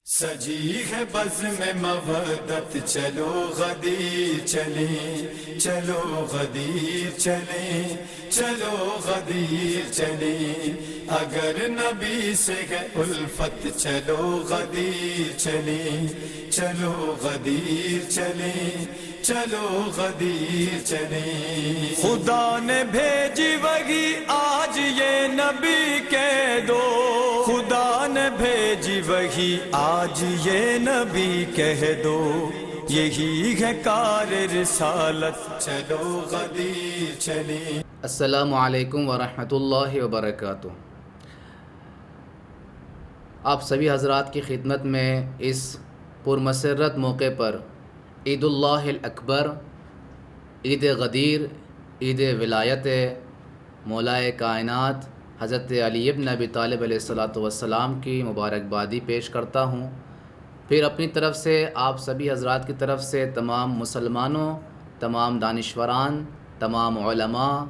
سجی ہے بزم مودت چلو غدیر چلیں، چلو غدیر چلیں، چلو غدیر چلیں، اگر نبی سے ہے الفت چلو غدیر چلیں، چلو غدیر چلیں، چلو غدیر چلیں۔ خدا نے بھیجی وہی آج یہ نبی کہہ دو، خدا نے بھیجی وہی آج یہ نبی کہہ دو، یہی ہے کار رسالت چلو غدیر چلیں۔ السلام علیکم ورحمۃ اللہ وبرکاتہ۔ آپ سبھی حضرات کی خدمت میں اس پرمسرت موقع پر عید اللہ الاکبر، عید غدیر، عید ولایت مولائے کائنات حضرت علی ابن ابی طالب علیہ الصلاۃ والسلام کی مبارکبادی پیش کرتا ہوں۔ پھر اپنی طرف سے آپ سبھی حضرات کی طرف سے تمام مسلمانوں، تمام دانشوران، تمام علماء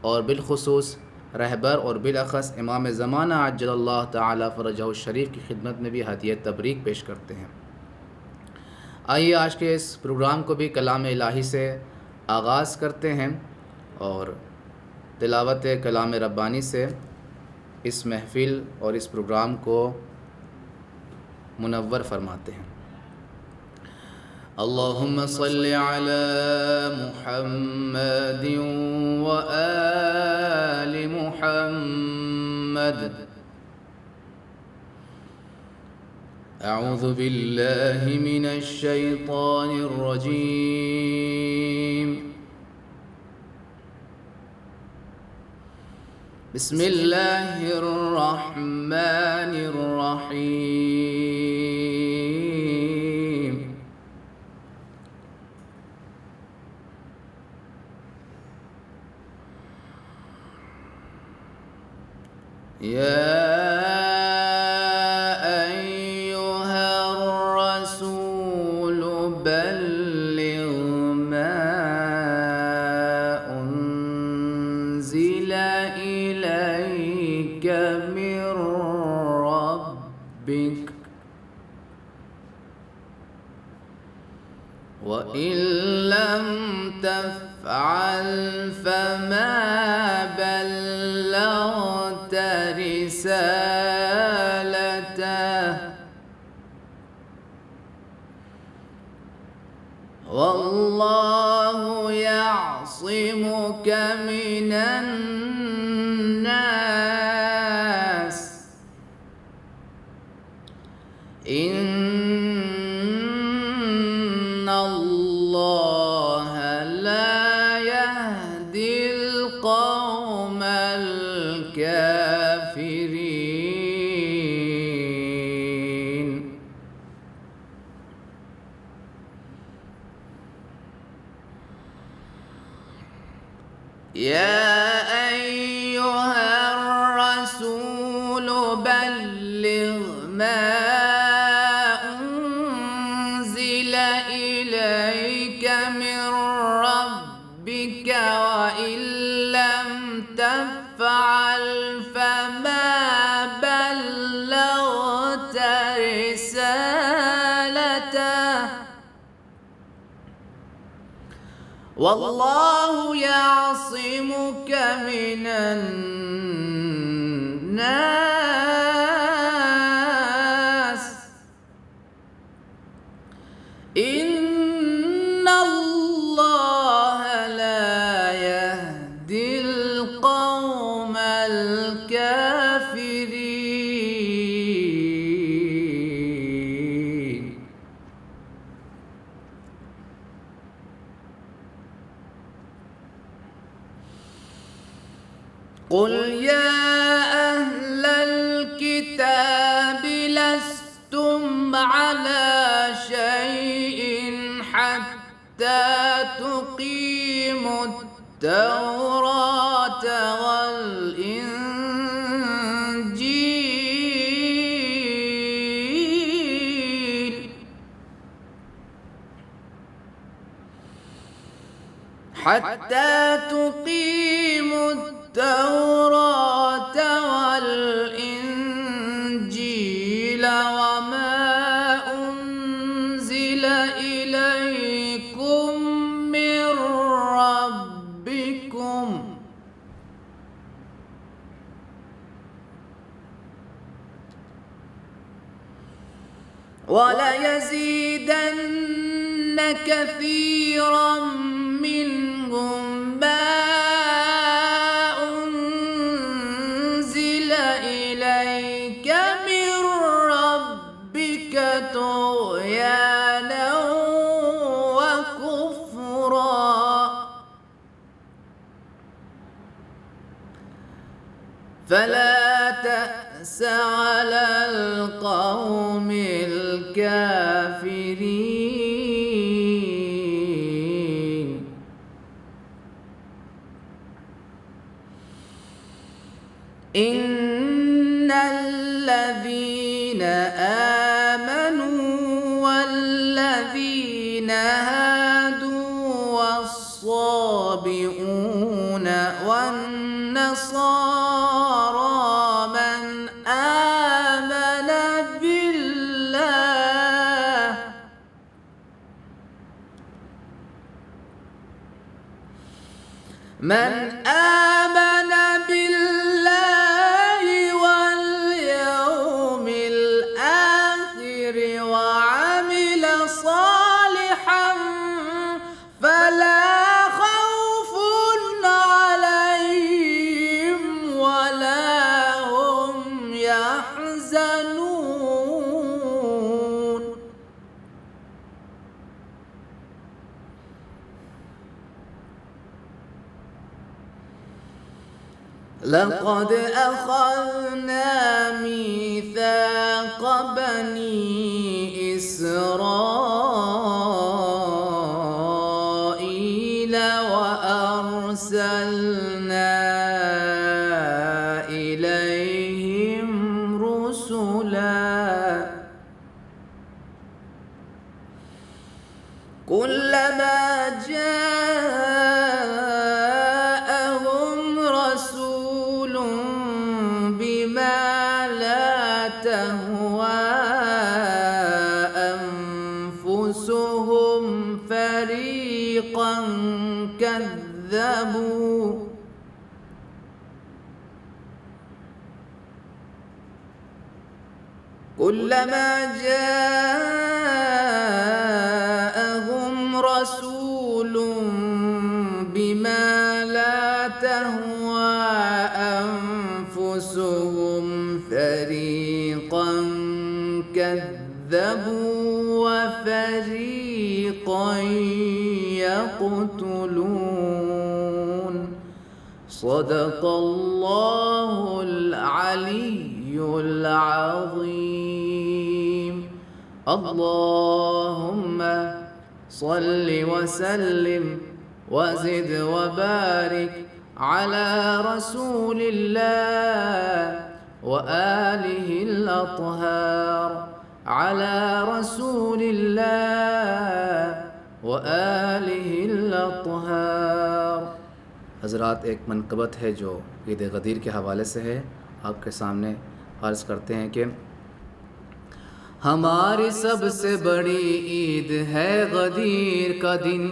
اور بالخصوص رہبر اور بالاخص امام زمانہ عجل اللہ تعالی فرجہ الشریف کی خدمت میں بھی ہدیہ تبریک پیش کرتے ہیں۔ آئیے آج کے اس پروگرام کو بھی کلام الہی سے آغاز کرتے ہیں اور تلاوت کلام ربانی سے اس محفل اور اس پروگرام کو منور فرماتے ہیں۔ اللہم صلی علی محمد و آل محمد۔ اعوذ باللہ من الشیطان الرجیم، بسم اللہ الرحمن الرحیم۔ یا ایہا الرسول بلغ ما انزل الیک من ربک وَإِن لَّمْ تَفْعَلْ فَمَا بَلَّغْتَ رِسَالَتَهُ وَاللَّهُ يَعْصِمُكَ مِنَ النَّاسِ إِنَّ اللَّهَ لَا يَهْدِي الْقَوْمَ الْكَافِرِينَ۔ يَا أَيُّهَا الرَّسُولُ بَلِّغْ مَا أُنزِلَ إِلَيْكَ مِن رَّبِّكَ وَإِن لَّمْ تَفْعَلْ فَمَا بَلَّغْتَ رِسَالَتَهُ وَاللَّهُ يَعْصِمُكَ مِنَ النَّاسِ إِنَّ اللَّهَ لَا يَهْدِي الْقَوْمَ الْكَافِرِينَ۔ قُلْ يَا أَهْلَ الْكِتَابِ لَسْتُمْ عَلَى شَيْءٍ حَتَّى تُقِيمُوا التَّوْرَاةَ وَالْإِنْجِيلَ حَتَّى تُقِيمُوا التَّوْرَاةَ وَالْإِنْجِيلَ وَمَا وَلَيَزِيدَنَّ كَثِيرًا مِّنْهُم مَّا أُنزِلَ إِلَيْكَ مِن رَّبِّكَ طُغْيَانًا وَكُفْرًا فَلَا تَأْسَ عَلَى الْقَوْمِ الْكَافِرِينَ. إِنَّ الَّذِينَ آمَنُوا وَالَّذِينَ هَادُوا وَالصَّابِئُونَ وَالنَّصَارَىٰ مَنْ آمَنَ بالله واليوم الآخر وعمل صالحا فلا خوف عليهم ولا هم يحزنون. لقد أخذنا ميثاق بني إسرائيل وأرسلنا إليهم رسلا كلما جاءهم رسول بما لا تهوى أنفسهم فريقا كذبوا كلما جاءهم رسول بما لا تهوى أنفسهم فريقا كذبوا وفريقا يقتلون. صدق الله العلي العظيم. اللهم صل وسلم وزد وبارك على رسول الله وآله الأطهار على رسول الله وآله الأطهار. حضرات ایک منقبت ہے جو عید غدیر کے حوالے سے ہے، آپ کے سامنے عرض کرتے ہیں کہ ہماری سب سے بڑی عید ہے غدیر کا دن،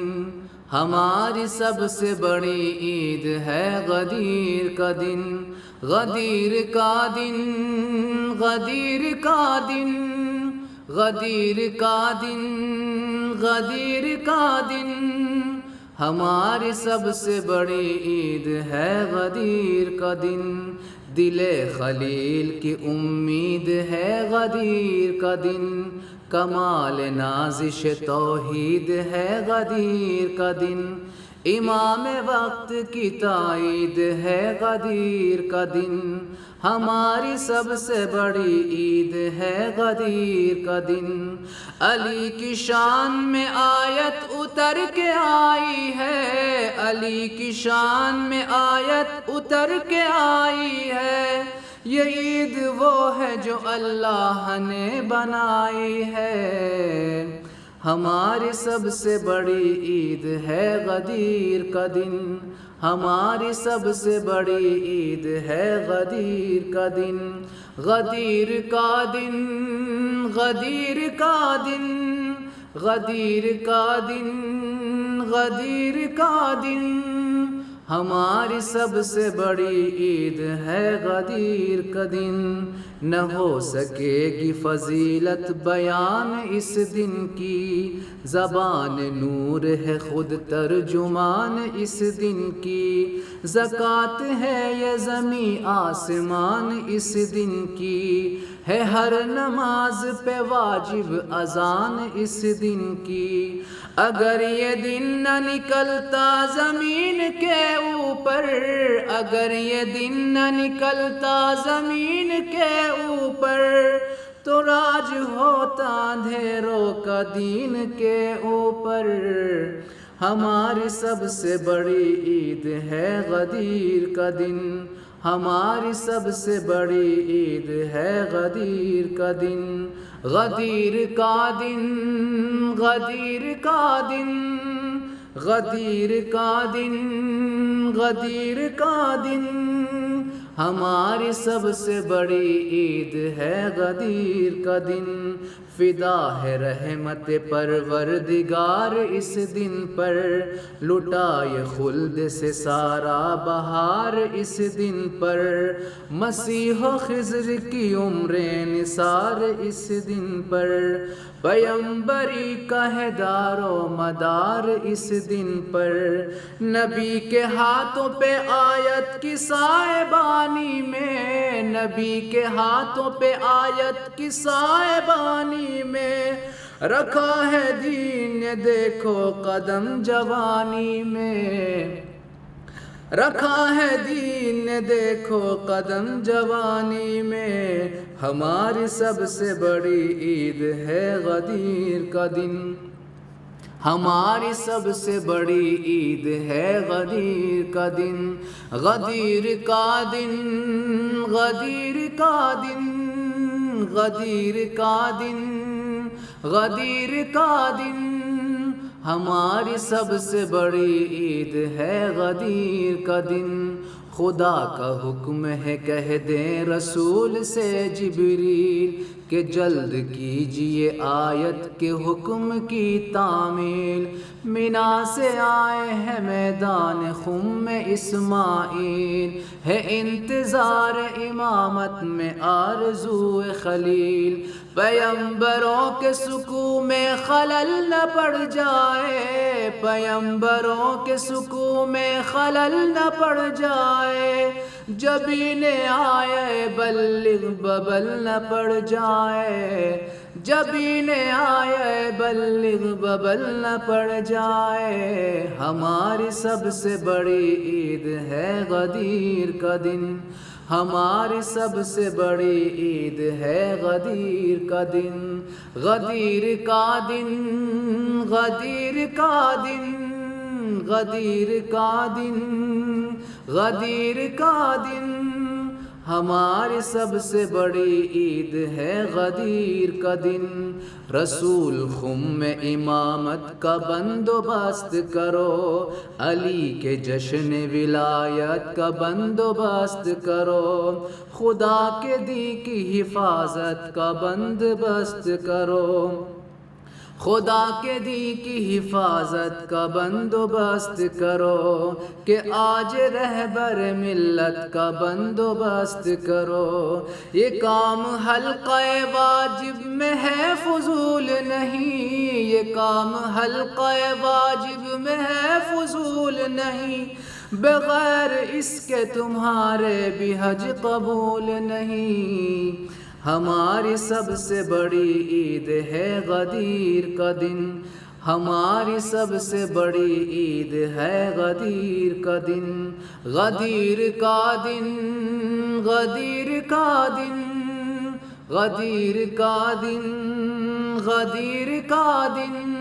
ہماری سب سے بڑی عید ہے غدیر کا دن، غدیر کا دن، غدیر کا دن، غدیر کا دن، غدیر کا دن، ہماری سب سے بڑی عید ہے غدیر کا دن، دل خلیل کی امید ہے غدیر کا دن، کمال نازش توحید ہے غدیر کا دن، امام وقت کی تائید ہے غدیر کا دن، ہماری سب سے بڑی عید ہے غدیر کا دن، علی کی شان میں آیت اتر کے آئی ہے، علی کی شان میں آیت اتر کے آئی ہے، یہ عید وہ ہے جو اللہ نے بنائی ہے، ہماری سب سے بڑی عید ہے غدیر کا دن، ہماری سب سے بڑی عید ہے غدیر کا دن، غدیر کا دن، غدیر کا دن، غدیر کا دن، غدیر کا دن، ہماری سب سے بڑی عید ہے غدیر کا دن، نہ ہو سکے گی فضیلت بیان اس دن کی، زبان نور ہے خود ترجمان اس دن کی، زکوٰۃ ہے یہ زمیں آسمان اس دن کی، ہے ہر نماز پہ واجب اذان اس دن کی، اگر یہ دن نہ نکلتا زمین کے اوپر، اگر یہ دن نہ نکلتا زمین کے اوپر، تو راج ہوتا اندھیروں کا دین کے اوپر، ہماری سب سے بڑی عید ہے غدیر کا دن، ہماری سب سے بڑی عید ہے غدیر کا دن، غدیر کا دن، غدیر کا دن، غدیر کا دن، غدیر کا دن، ہماری سب سے بڑی عید ہے غدیر کا دن، فدا ہے رحمت پروردگار اس دن پر، لٹائے خلد سے سارا بہار اس دن پر، مسیح و خضر کی عمر نثار اس دن پر، پیمبری کا ہے دار و مدار اس دن پر، نبی کے ہاتھوں پہ آیت کی سائبانی میں، نبی کے ہاتھوں پہ آیت کی سائبانی میں، رکھا ہے دین دیکھو قدم جوانی میں، رکھا ہے دین دیکھو قدم جوانی میں، ہماری سب سے بڑی عید ہے غدیر کا دن، ہماری سب سے بڑی عید ہے غدیر کا دن، غدیر کا دن، غدیر کا دن، غدیر کا دن، غدیر کا دن، ہماری سب سے بڑی عید ہے غدیر کا دن، خدا کا حکم ہے کہہ دیں رسول سے جبریل کہ جلد کیجئے آیت کے حکم کی تعمیل، مینا سے آئے ہیں میدان خم میں اسماعیل، ہے انتظار امامت میں آرزو خلیل، پیمبروں کے سکوت میں خلل نہ پڑ جائے، پیمبروں کے سکوت میں خلل نہ پڑ جائے، جبین آئے بلغ ببل نہ پڑ جائے، جبین آئے بلغ ببل نہ پڑ جائے، ہماری سب سے بڑی عید ہے غدیر کا دن، ہماری سب سے بڑی عید ہے غدیر کا دن، غدیر کا دن، غدیر کا دن، غدیر کا دن، غدیر کا دن، ہماری سب سے بڑی عید ہے غدیر کا دن، رسول خم میں امامت کا بندوبست کرو، علی کے جشن ولایت کا بندوبست کرو، خدا کے دی کی حفاظت کا بندوبست کرو، خدا کے دی کی حفاظت کا بندوبست کرو، کہ آج رہبر ملت کا بندوبست کرو، یہ کام حلقہ واجب میں ہے فضول نہیں، یہ کام حلقہ واجب میں ہے فضول نہیں، بغیر اس کے تمہارے بھی حج قبول نہیں، ہماری سب سے بڑی عید ہے غدیر کا دن، ہماری سب سے بڑی عید ہے غدیر کا دن، غدیر کا دن، غدیر کا دن، غدیر کا دن، غدیر کا دن،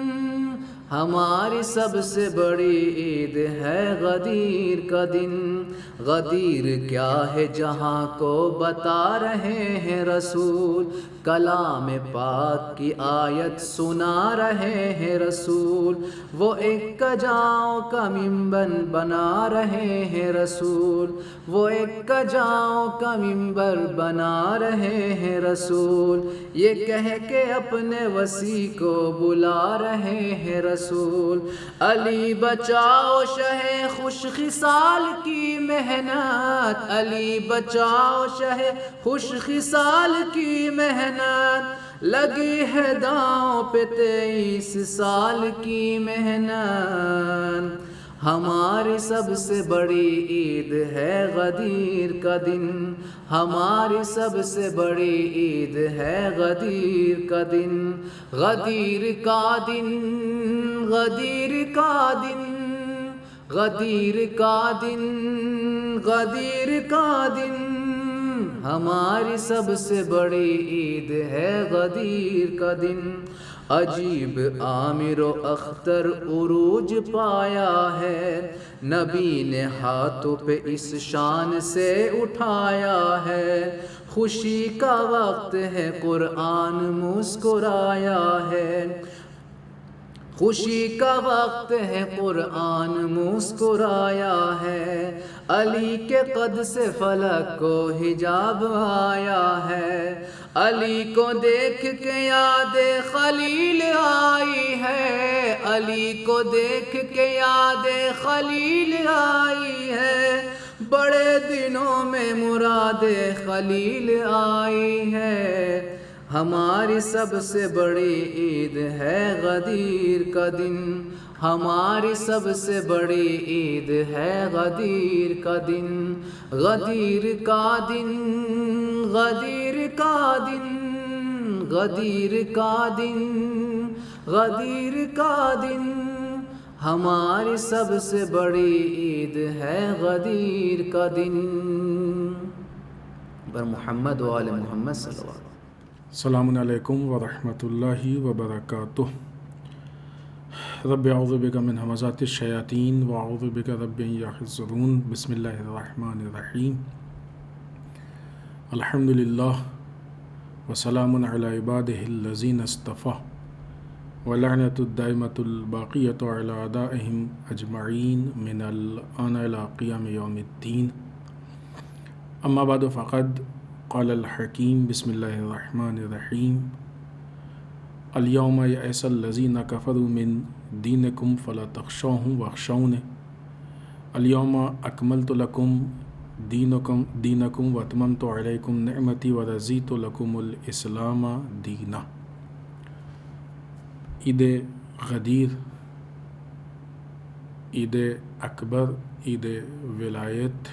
ہماری سب سے بڑی عید ہے غدیر کا دن، غدیر کیا ہے جہاں کو بتا رہے ہیں رسول، کلام پاک کی آیت سنا رہے ہیں رسول، وہ ایک کجاؤں کا ممبر بنا رہے ہیں رسول، وہ ایک کجاؤں کا ممبر بنا رہے ہیں رسول، یہ کہہ کے اپنے وسیع کو بلا رہے ہیں رسول، رسول، علی بچاؤ شہ خوش خصال کی محنت، علی بچاؤ شہ خوش خصال کی محنت، لگی ہے داؤں پہ 23 سال کی محنت۔ ہماری سب سے بڑی عید ہے غدیر کا دن، ہماری سب سے بڑی عید ہے غدیر کا دن، غدیر کا دن، غدیر کا دن، غدیر کا دن، غدیر کا دن، ہماری سب سے بڑی عید ہے غدیر کا دن۔ عجیب عامر و اختر عروج پایا ہے، نبی نے ہاتھوں پہ اس شان سے اٹھایا ہے، خوشی کا وقت ہے قرآن مسکرایا ہے، خوشی کا وقت ہے قرآن مسکرایا ہے، علی کے قد سے فلک کو حجاب آیا ہے، علی کو دیکھ کے یاد خلیل آئی ہے، علی کو دیکھ کے یاد خلیل آئی ہے، بڑے دنوں میں مراد خلیل آئی ہے، ہماری سب سے بڑی عید ہے غدیر کا دن، ہماری سب سے بڑی عید ہے غدیر کا دن، غدیر کا دن، غدیر کا دن، غدیر کا دن، غدیر کا دن، ہماری سب سے بڑی عید ہے غدیر کا دن۔ بر محمد و آل محمد صلی اللہ علیہ وسلم۔ السلام علیکم ورحمۃ اللہ وبرکاتہ۔ رب اعوذ بک من ہمزات الشیاطین واعوذ بک رب ان یحضرون۔ بسم اللہ الرحمن الرحیم۔ الحمد للہ وسلام علی عبادہ الذین اصطفیٰ ولعنۃ الدائمۃ الباقیۃ علی اعدائہم اجمعین من الآن الی قیام یوم الدین۔ اما بعد فقد قال الحکیم بسم اللہ الرحمن الرحیم۔ الیوم یئس الذین کفروا من دینکم فلا تخشوہم واخشون، الیوم اکملت لکم دینکم واتممت علیکم نعمتی ورضیت لکم الاسلام دینا۔ عید غدیر، عید اکبر، عید ولایت،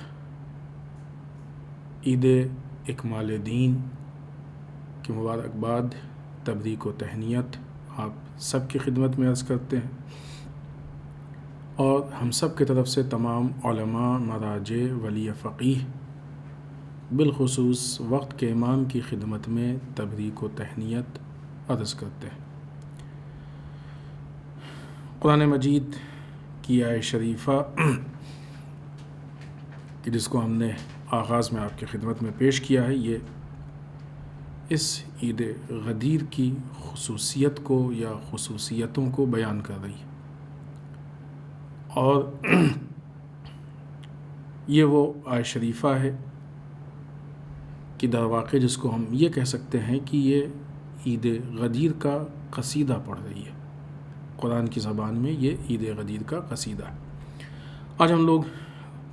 عید اکمال دین کی مبارکباد، تبریک و تہنیت آپ سب کی خدمت میں عرض کرتے ہیں، اور ہم سب کی طرف سے تمام علماء، مراجع، ولی فقیہ، بالخصوص وقت کے امام کی خدمت میں تبریک و تہنیت عرض کرتے ہیں۔ قرآن مجید کی آیت شریفہ کہ جس کو ہم نے آغاز میں آپ کی خدمت میں پیش کیا ہے، یہ اس عید غدیر کی خصوصیت کو یا خصوصیتوں کو بیان کر رہی ہے، اور یہ وہ آیت شریفہ ہے کہ در واقع جس کو ہم یہ کہہ سکتے ہیں کہ یہ عید غدیر کا قصیدہ پڑھ رہی ہے، قرآن کی زبان میں یہ عید غدیر کا قصیدہ ہے۔ آج ہم لوگ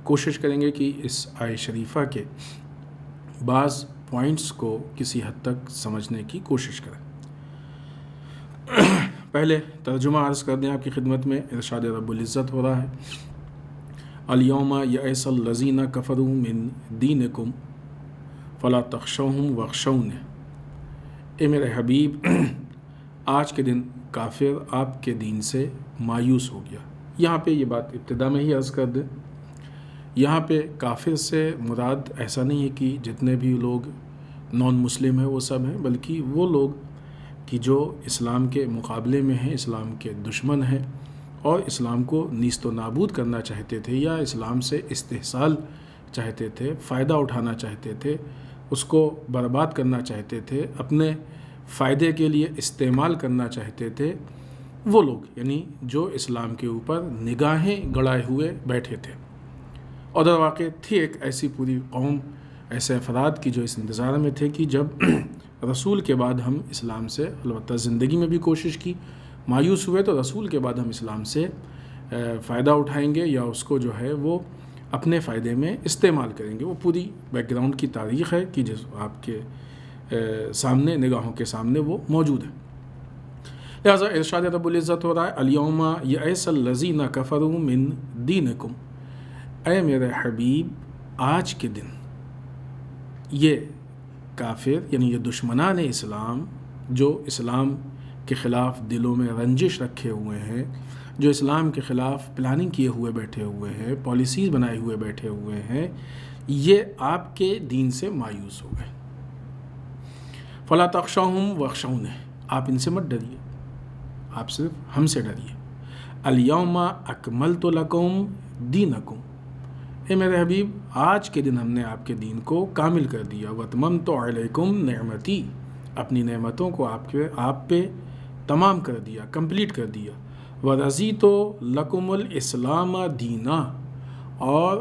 کوشش کریں گے کہ اس آیت شریفہ کے بعض پوائنٹس کو کسی حد تک سمجھنے کی کوشش کریں۔ پہلے ترجمہ عرض کر دیں آپ کی خدمت میں۔ ارشاد رب العزت ہو رہا ہے، الیوم یئس الذین کفروا من دینکم فلا تخشوہم واخشون۔ اے میرے حبیب، آج کے دن کافر آپ کے دین سے مایوس ہو گیا۔ یہاں پہ یہ بات ابتدا میں ہی عرض کر دیں، یہاں پہ کافر سے مراد ایسا نہیں ہے کہ جتنے بھی لوگ نان مسلم ہیں وہ سب ہیں، بلکہ وہ لوگ کہ جو اسلام کے مقابلے میں ہیں، اسلام کے دشمن ہیں اور اسلام کو نیست و نابود کرنا چاہتے تھے، یا اسلام سے استحصال چاہتے تھے، فائدہ اٹھانا چاہتے تھے، اس کو برباد کرنا چاہتے تھے، اپنے فائدے کے لیے استعمال کرنا چاہتے تھے، وہ لوگ یعنی جو اسلام کے اوپر نگاہیں گڑائے ہوئے بیٹھے تھے۔ اور در واقع تھی ایک ایسی پوری قوم، ایسے افراد کی جو اس انتظار میں تھے کہ جب رسول کے بعد ہم اسلام سے، البتہ زندگی میں بھی کوشش کی، مایوس ہوئے تو رسول کے بعد ہم اسلام سے فائدہ اٹھائیں گے یا اس کو جو ہے وہ اپنے فائدے میں استعمال کریں گے۔ وہ پوری بیک گراؤنڈ کی تاریخ ہے کہ جس آپ کے سامنے نگاہوں کے سامنے وہ موجود ہے۔ لہٰذا ارشاد رب العزت ہو رہا ہے الیوم یئس الذین کفروا من دینکم، اے میرے حبیب آج کے دن یہ کافر یعنی یہ دشمنان اسلام جو اسلام کے خلاف دلوں میں رنجش رکھے ہوئے ہیں، جو اسلام کے خلاف پلاننگ کیے ہوئے بیٹھے ہوئے ہیں، پالیسیز بنائے ہوئے بیٹھے ہوئے ہیں، یہ آپ کے دین سے مایوس ہو گئے۔ فلا تخشوہم واخشونی، آپ ان سے مت ڈریے، آپ صرف ہم سے ڈریے۔ الیوم اکملت لکم دینکم، اے میرے حبیب آج کے دن ہم نے آپ کے دین کو کامل کر دیا۔ واتممت علیکم نعمتی، اپنی نعمتوں کو آپ پہ تمام کر دیا، کمپلیٹ کر دیا۔ ورضیت لکم الاسلام دینا، اور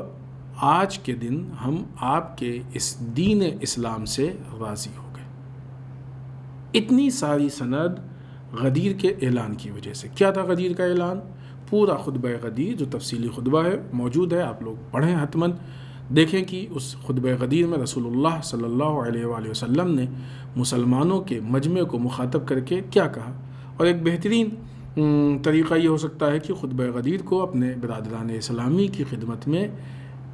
آج کے دن ہم آپ کے اس دین اسلام سے راضی ہو گئے۔ اتنی ساری سند غدیر کے اعلان کی وجہ سے۔ کیا تھا غدیر کا اعلان؟ پورا خطبہ غدیر جو تفصیلی خطبہ ہے موجود ہے، آپ لوگ پڑھیں حتماً، دیکھیں کہ اس خطبہ غدیر میں رسول اللہ صلی اللہ علیہ وآلہ وسلم نے مسلمانوں کے مجمع کو مخاطب کر کے کیا کہا۔ اور ایک بہترین طریقہ یہ ہو سکتا ہے کہ خطبہ غدیر کو اپنے برادران اسلامی کی خدمت میں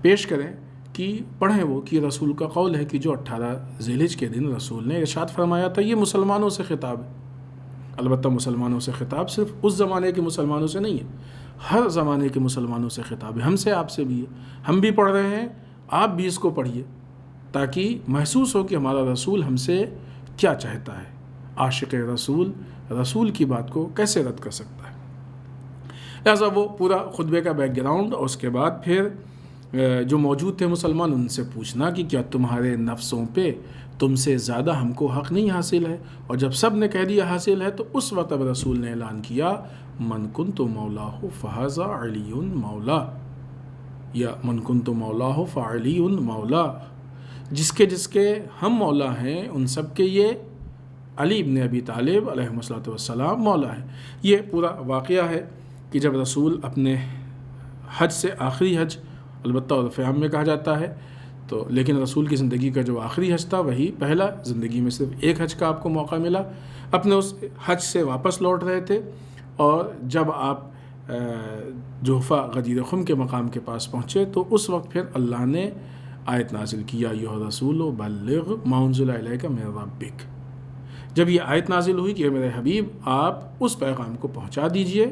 پیش کریں کہ پڑھیں وہ کہ رسول کا قول ہے کہ جو 18 ذی الحجہ کے دن رسول نے ارشاد فرمایا تھا، یہ مسلمانوں سے خطاب ہے۔ البتہ مسلمانوں سے خطاب صرف اس زمانے کے مسلمانوں سے نہیں ہے، ہر زمانے کے مسلمانوں سے خطاب ہے، ہم سے آپ سے بھی ہے۔ ہم بھی پڑھ رہے ہیں، آپ بھی اس کو پڑھیے تاکہ محسوس ہو کہ ہمارا رسول ہم سے کیا چاہتا ہے۔ عاشق رسول کی بات کو کیسے رد کر سکتا ہے؟ لہٰذا وہ پورا خطبے کا بیک گراؤنڈ، اور اس کے بعد پھر جو موجود تھے مسلمان ان سے پوچھنا کہ کیا تمہارے نفسوں پہ تم سے زیادہ ہم کو حق نہیں حاصل ہے؟ اور جب سب نے کہہ دیا حاصل ہے تو اس وقت اب رسول نے اعلان کیا من کنت مولاہ فہذا علی مولا، یا من کنت مولاہ فعلی مولا، جس کے ہم مولا ہیں ان سب کے یہ علی ابن ابی طالب علیہ الصلوۃ والسلام مولا ہے۔ یہ پورا واقعہ ہے کہ جب رسول اپنے حج سے آخری حج، البتہ عرف عام میں کہا جاتا ہے تو، لیکن رسول کی زندگی کا جو آخری حج تھا وہی پہلا، زندگی میں صرف ایک حج کا آپ کو موقع ملا، اپنے اس حج سے واپس لوٹ رہے تھے، اور جب آپ جحفہ غدیر خم کے مقام کے پاس پہنچے تو اس وقت پھر اللہ نے آیت نازل کیا ایھا الرسول بلغ ما انزل الیک من ربک۔ جب یہ آیت نازل ہوئی کہ میرے حبیب آپ اس پیغام کو پہنچا دیجئے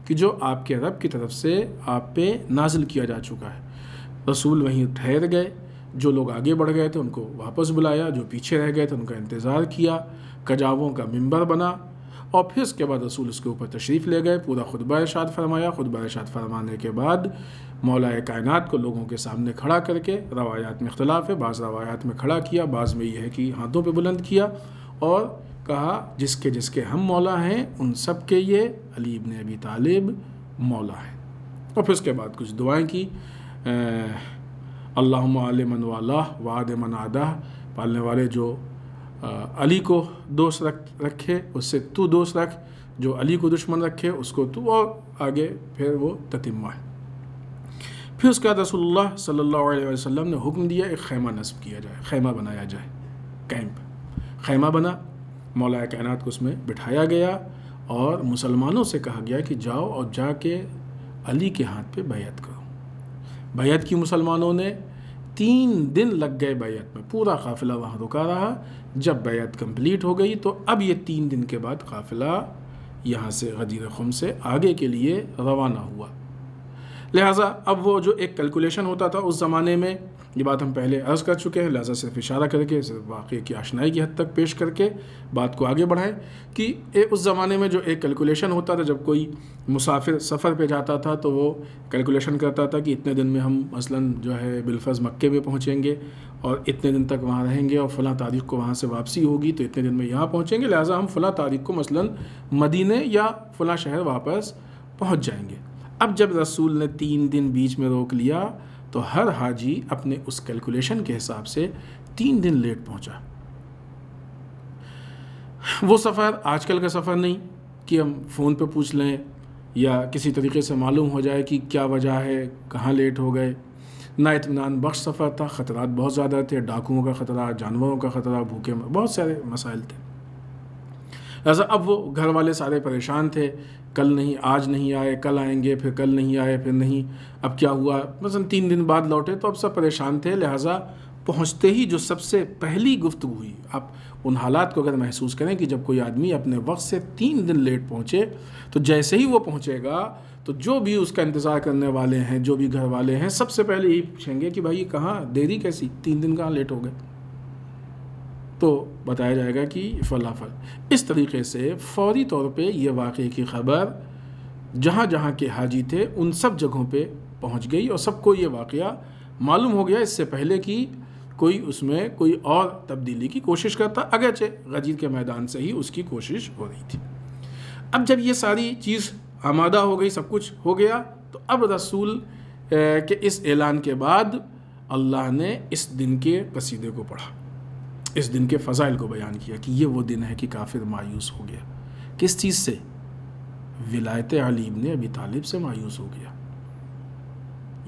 کہ جو آپ کے رب کی طرف سے آپ پہ نازل کیا جا چکا ہے۔ رسول وہیں ٹھہر گئے، جو لوگ آگے بڑھ گئے تھے ان کو واپس بلایا، جو پیچھے رہ گئے تھے ان کا انتظار کیا، کجاووں کا منبر بنا، اور پھر اس کے بعد رسول اس کے اوپر تشریف لے گئے، پورا خطبہ ارشاد فرمایا۔ خطبہ ارشاد فرمانے کے بعد مولا کائنات کو لوگوں کے سامنے کھڑا کر کے، روایات میں اختلاف ہے، بعض روایات میں کھڑا کیا، بعض میں یہ ہے کہ ہاتھوں پہ بلند کیا، اور کہا جس کے ہم مولا ہیں ان سب کے یہ علی ابن ابی طالب مولا ہیں۔ اور پھر اس کے بعد کچھ دعائیں کی، اللہم علی من والاہ وعاد من عاداہ، پالنے والے جو علی کو دوست رکھے اس سے تو دوست رکھ، جو علی کو دشمن رکھے اس کو تو، اور آگے پھر وہ تتمہ ہے۔ پھر اس کے بعد رسول اللہ صلی اللہ علیہ وسلم نے حکم دیا ایک خیمہ نصب کیا جائے، خیمہ بنایا جائے، کیمپ، خیمہ بنا، مولا کائنات کو اس میں بٹھایا گیا، اور مسلمانوں سے کہا گیا کہ جاؤ اور جا کے علی کے ہاتھ پہ بیعت کرو۔ بیعت کی مسلمانوں نے، 3 دن لگ گئے بیعت میں، پورا قافلہ وہاں رکا رہا۔ جب بیعت کمپلیٹ ہو گئی تو اب یہ 3 دن کے بعد قافلہ یہاں سے غدیر خم سے آگے کے لیے روانہ ہوا۔ لہٰذا اب وہ جو ایک کیلکولیشن ہوتا تھا اس زمانے میں، یہ بات ہم پہلے عرض کر چکے ہیں، لہٰذا صرف اشارہ کر کے، صرف واقعے کی آشنائی کی حد تک پیش کر کے بات کو آگے بڑھائیں کہ اس زمانے میں جو ایک کیلکولیشن ہوتا تھا، جب کوئی مسافر سفر پہ جاتا تھا تو وہ کیلکولیشن کرتا تھا کہ اتنے دن میں ہم مثلاً جو ہے بالفرض مکے میں پہنچیں گے، اور اتنے دن تک وہاں رہیں گے، اور فلاں تاریخ کو وہاں سے واپسی ہوگی تو اتنے دن میں یہاں پہنچیں گے، لہٰذا ہم فلاں تاریخ کو مثلاً مدینے یا فلاں شہر واپس پہنچ جائیں گے۔ اب جب رسول نے 3 دن بیچ میں روک لیا تو ہر حاجی اپنے اس کیلکولیشن کے حساب سے 3 دن لیٹ پہنچا۔ وہ سفر آج کل کا سفر نہیں، کہ ہم فون پہ پوچھ لیں یا کسی طریقے سے معلوم ہو جائے کہ کیا وجہ ہے، کہاں لیٹ ہو گئے۔ نہ اطمینان بخش سفر تھا، خطرات بہت زیادہ تھے، ڈاکوؤں کا خطرہ، جانوروں کا خطرہ، بھوکے بہت سارے مسائل تھے۔ لہٰذا اب وہ گھر والے سارے پریشان تھے، کل نہیں، آج نہیں آئے، کل آئیں گے، پھر کل نہیں آئے، پھر نہیں، اب کیا ہوا، مثلا 3 دن بعد لوٹے تو اب سب پریشان تھے۔ لہٰذا پہنچتے ہی جو سب سے پہلی گفتگو ہوئی، آپ ان حالات کو اگر محسوس کریں کہ جب کوئی آدمی اپنے وقت سے 3 دن لیٹ پہنچے تو جیسے ہی وہ پہنچے گا تو جو بھی اس کا انتظار کرنے والے ہیں، جو بھی گھر والے ہیں، سب سے پہلے یہی پوچھیں گے کہ بھائی کہاں دیری کیسی، 3 دن کہاں لیٹ ہو گئے؟ تو بتایا جائے گا کہ فلاں فل۔ اس طریقے سے فوری طور پہ یہ واقعے کی خبر جہاں جہاں کے حاجی تھے ان سب جگہوں پہ پہنچ گئی اور سب کو یہ واقعہ معلوم ہو گیا، اس سے پہلے کہ کوئی اس میں کوئی اور تبدیلی کی کوشش کرتا، اگرچہ غدیر کے میدان سے ہی اس کی کوشش ہو رہی تھی۔ اب جب یہ ساری چیز آمادہ ہو گئی، سب کچھ ہو گیا، تو اب رسول کے اس اعلان کے بعد اللہ نے اس دن کے قصیدے کو پڑھا، اس دن کے فضائل کو بیان کیا کہ یہ وہ دن ہے کہ کافر مایوس ہو گیا۔ کس چیز سے؟ ولایت علی ابن ابی طالب سے مایوس ہو گیا۔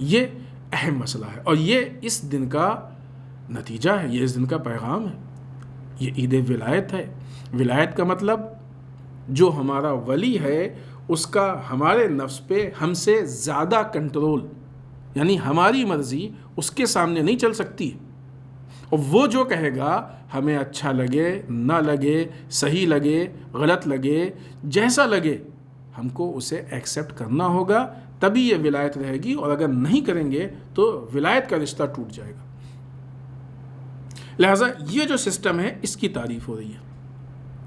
یہ اہم مسئلہ ہے اور یہ اس دن کا نتیجہ ہے، یہ اس دن کا پیغام ہے، یہ عید ولایت ہے۔ ولایت کا مطلب جو ہمارا ولی ہے اس کا ہمارے نفس پہ ہم سے زیادہ کنٹرول، یعنی ہماری مرضی اس کے سامنے نہیں چل سکتی، اور وہ جو کہے گا ہمیں اچھا لگے نہ لگے، صحیح لگے غلط لگے، جیسا لگے ہم کو اسے ایکسیپٹ کرنا ہوگا، تبھی یہ ولایت رہے گی، اور اگر نہیں کریں گے تو ولایت کا رشتہ ٹوٹ جائے گا۔ لہٰذا یہ جو سسٹم ہے اس کی تعریف ہو رہی ہے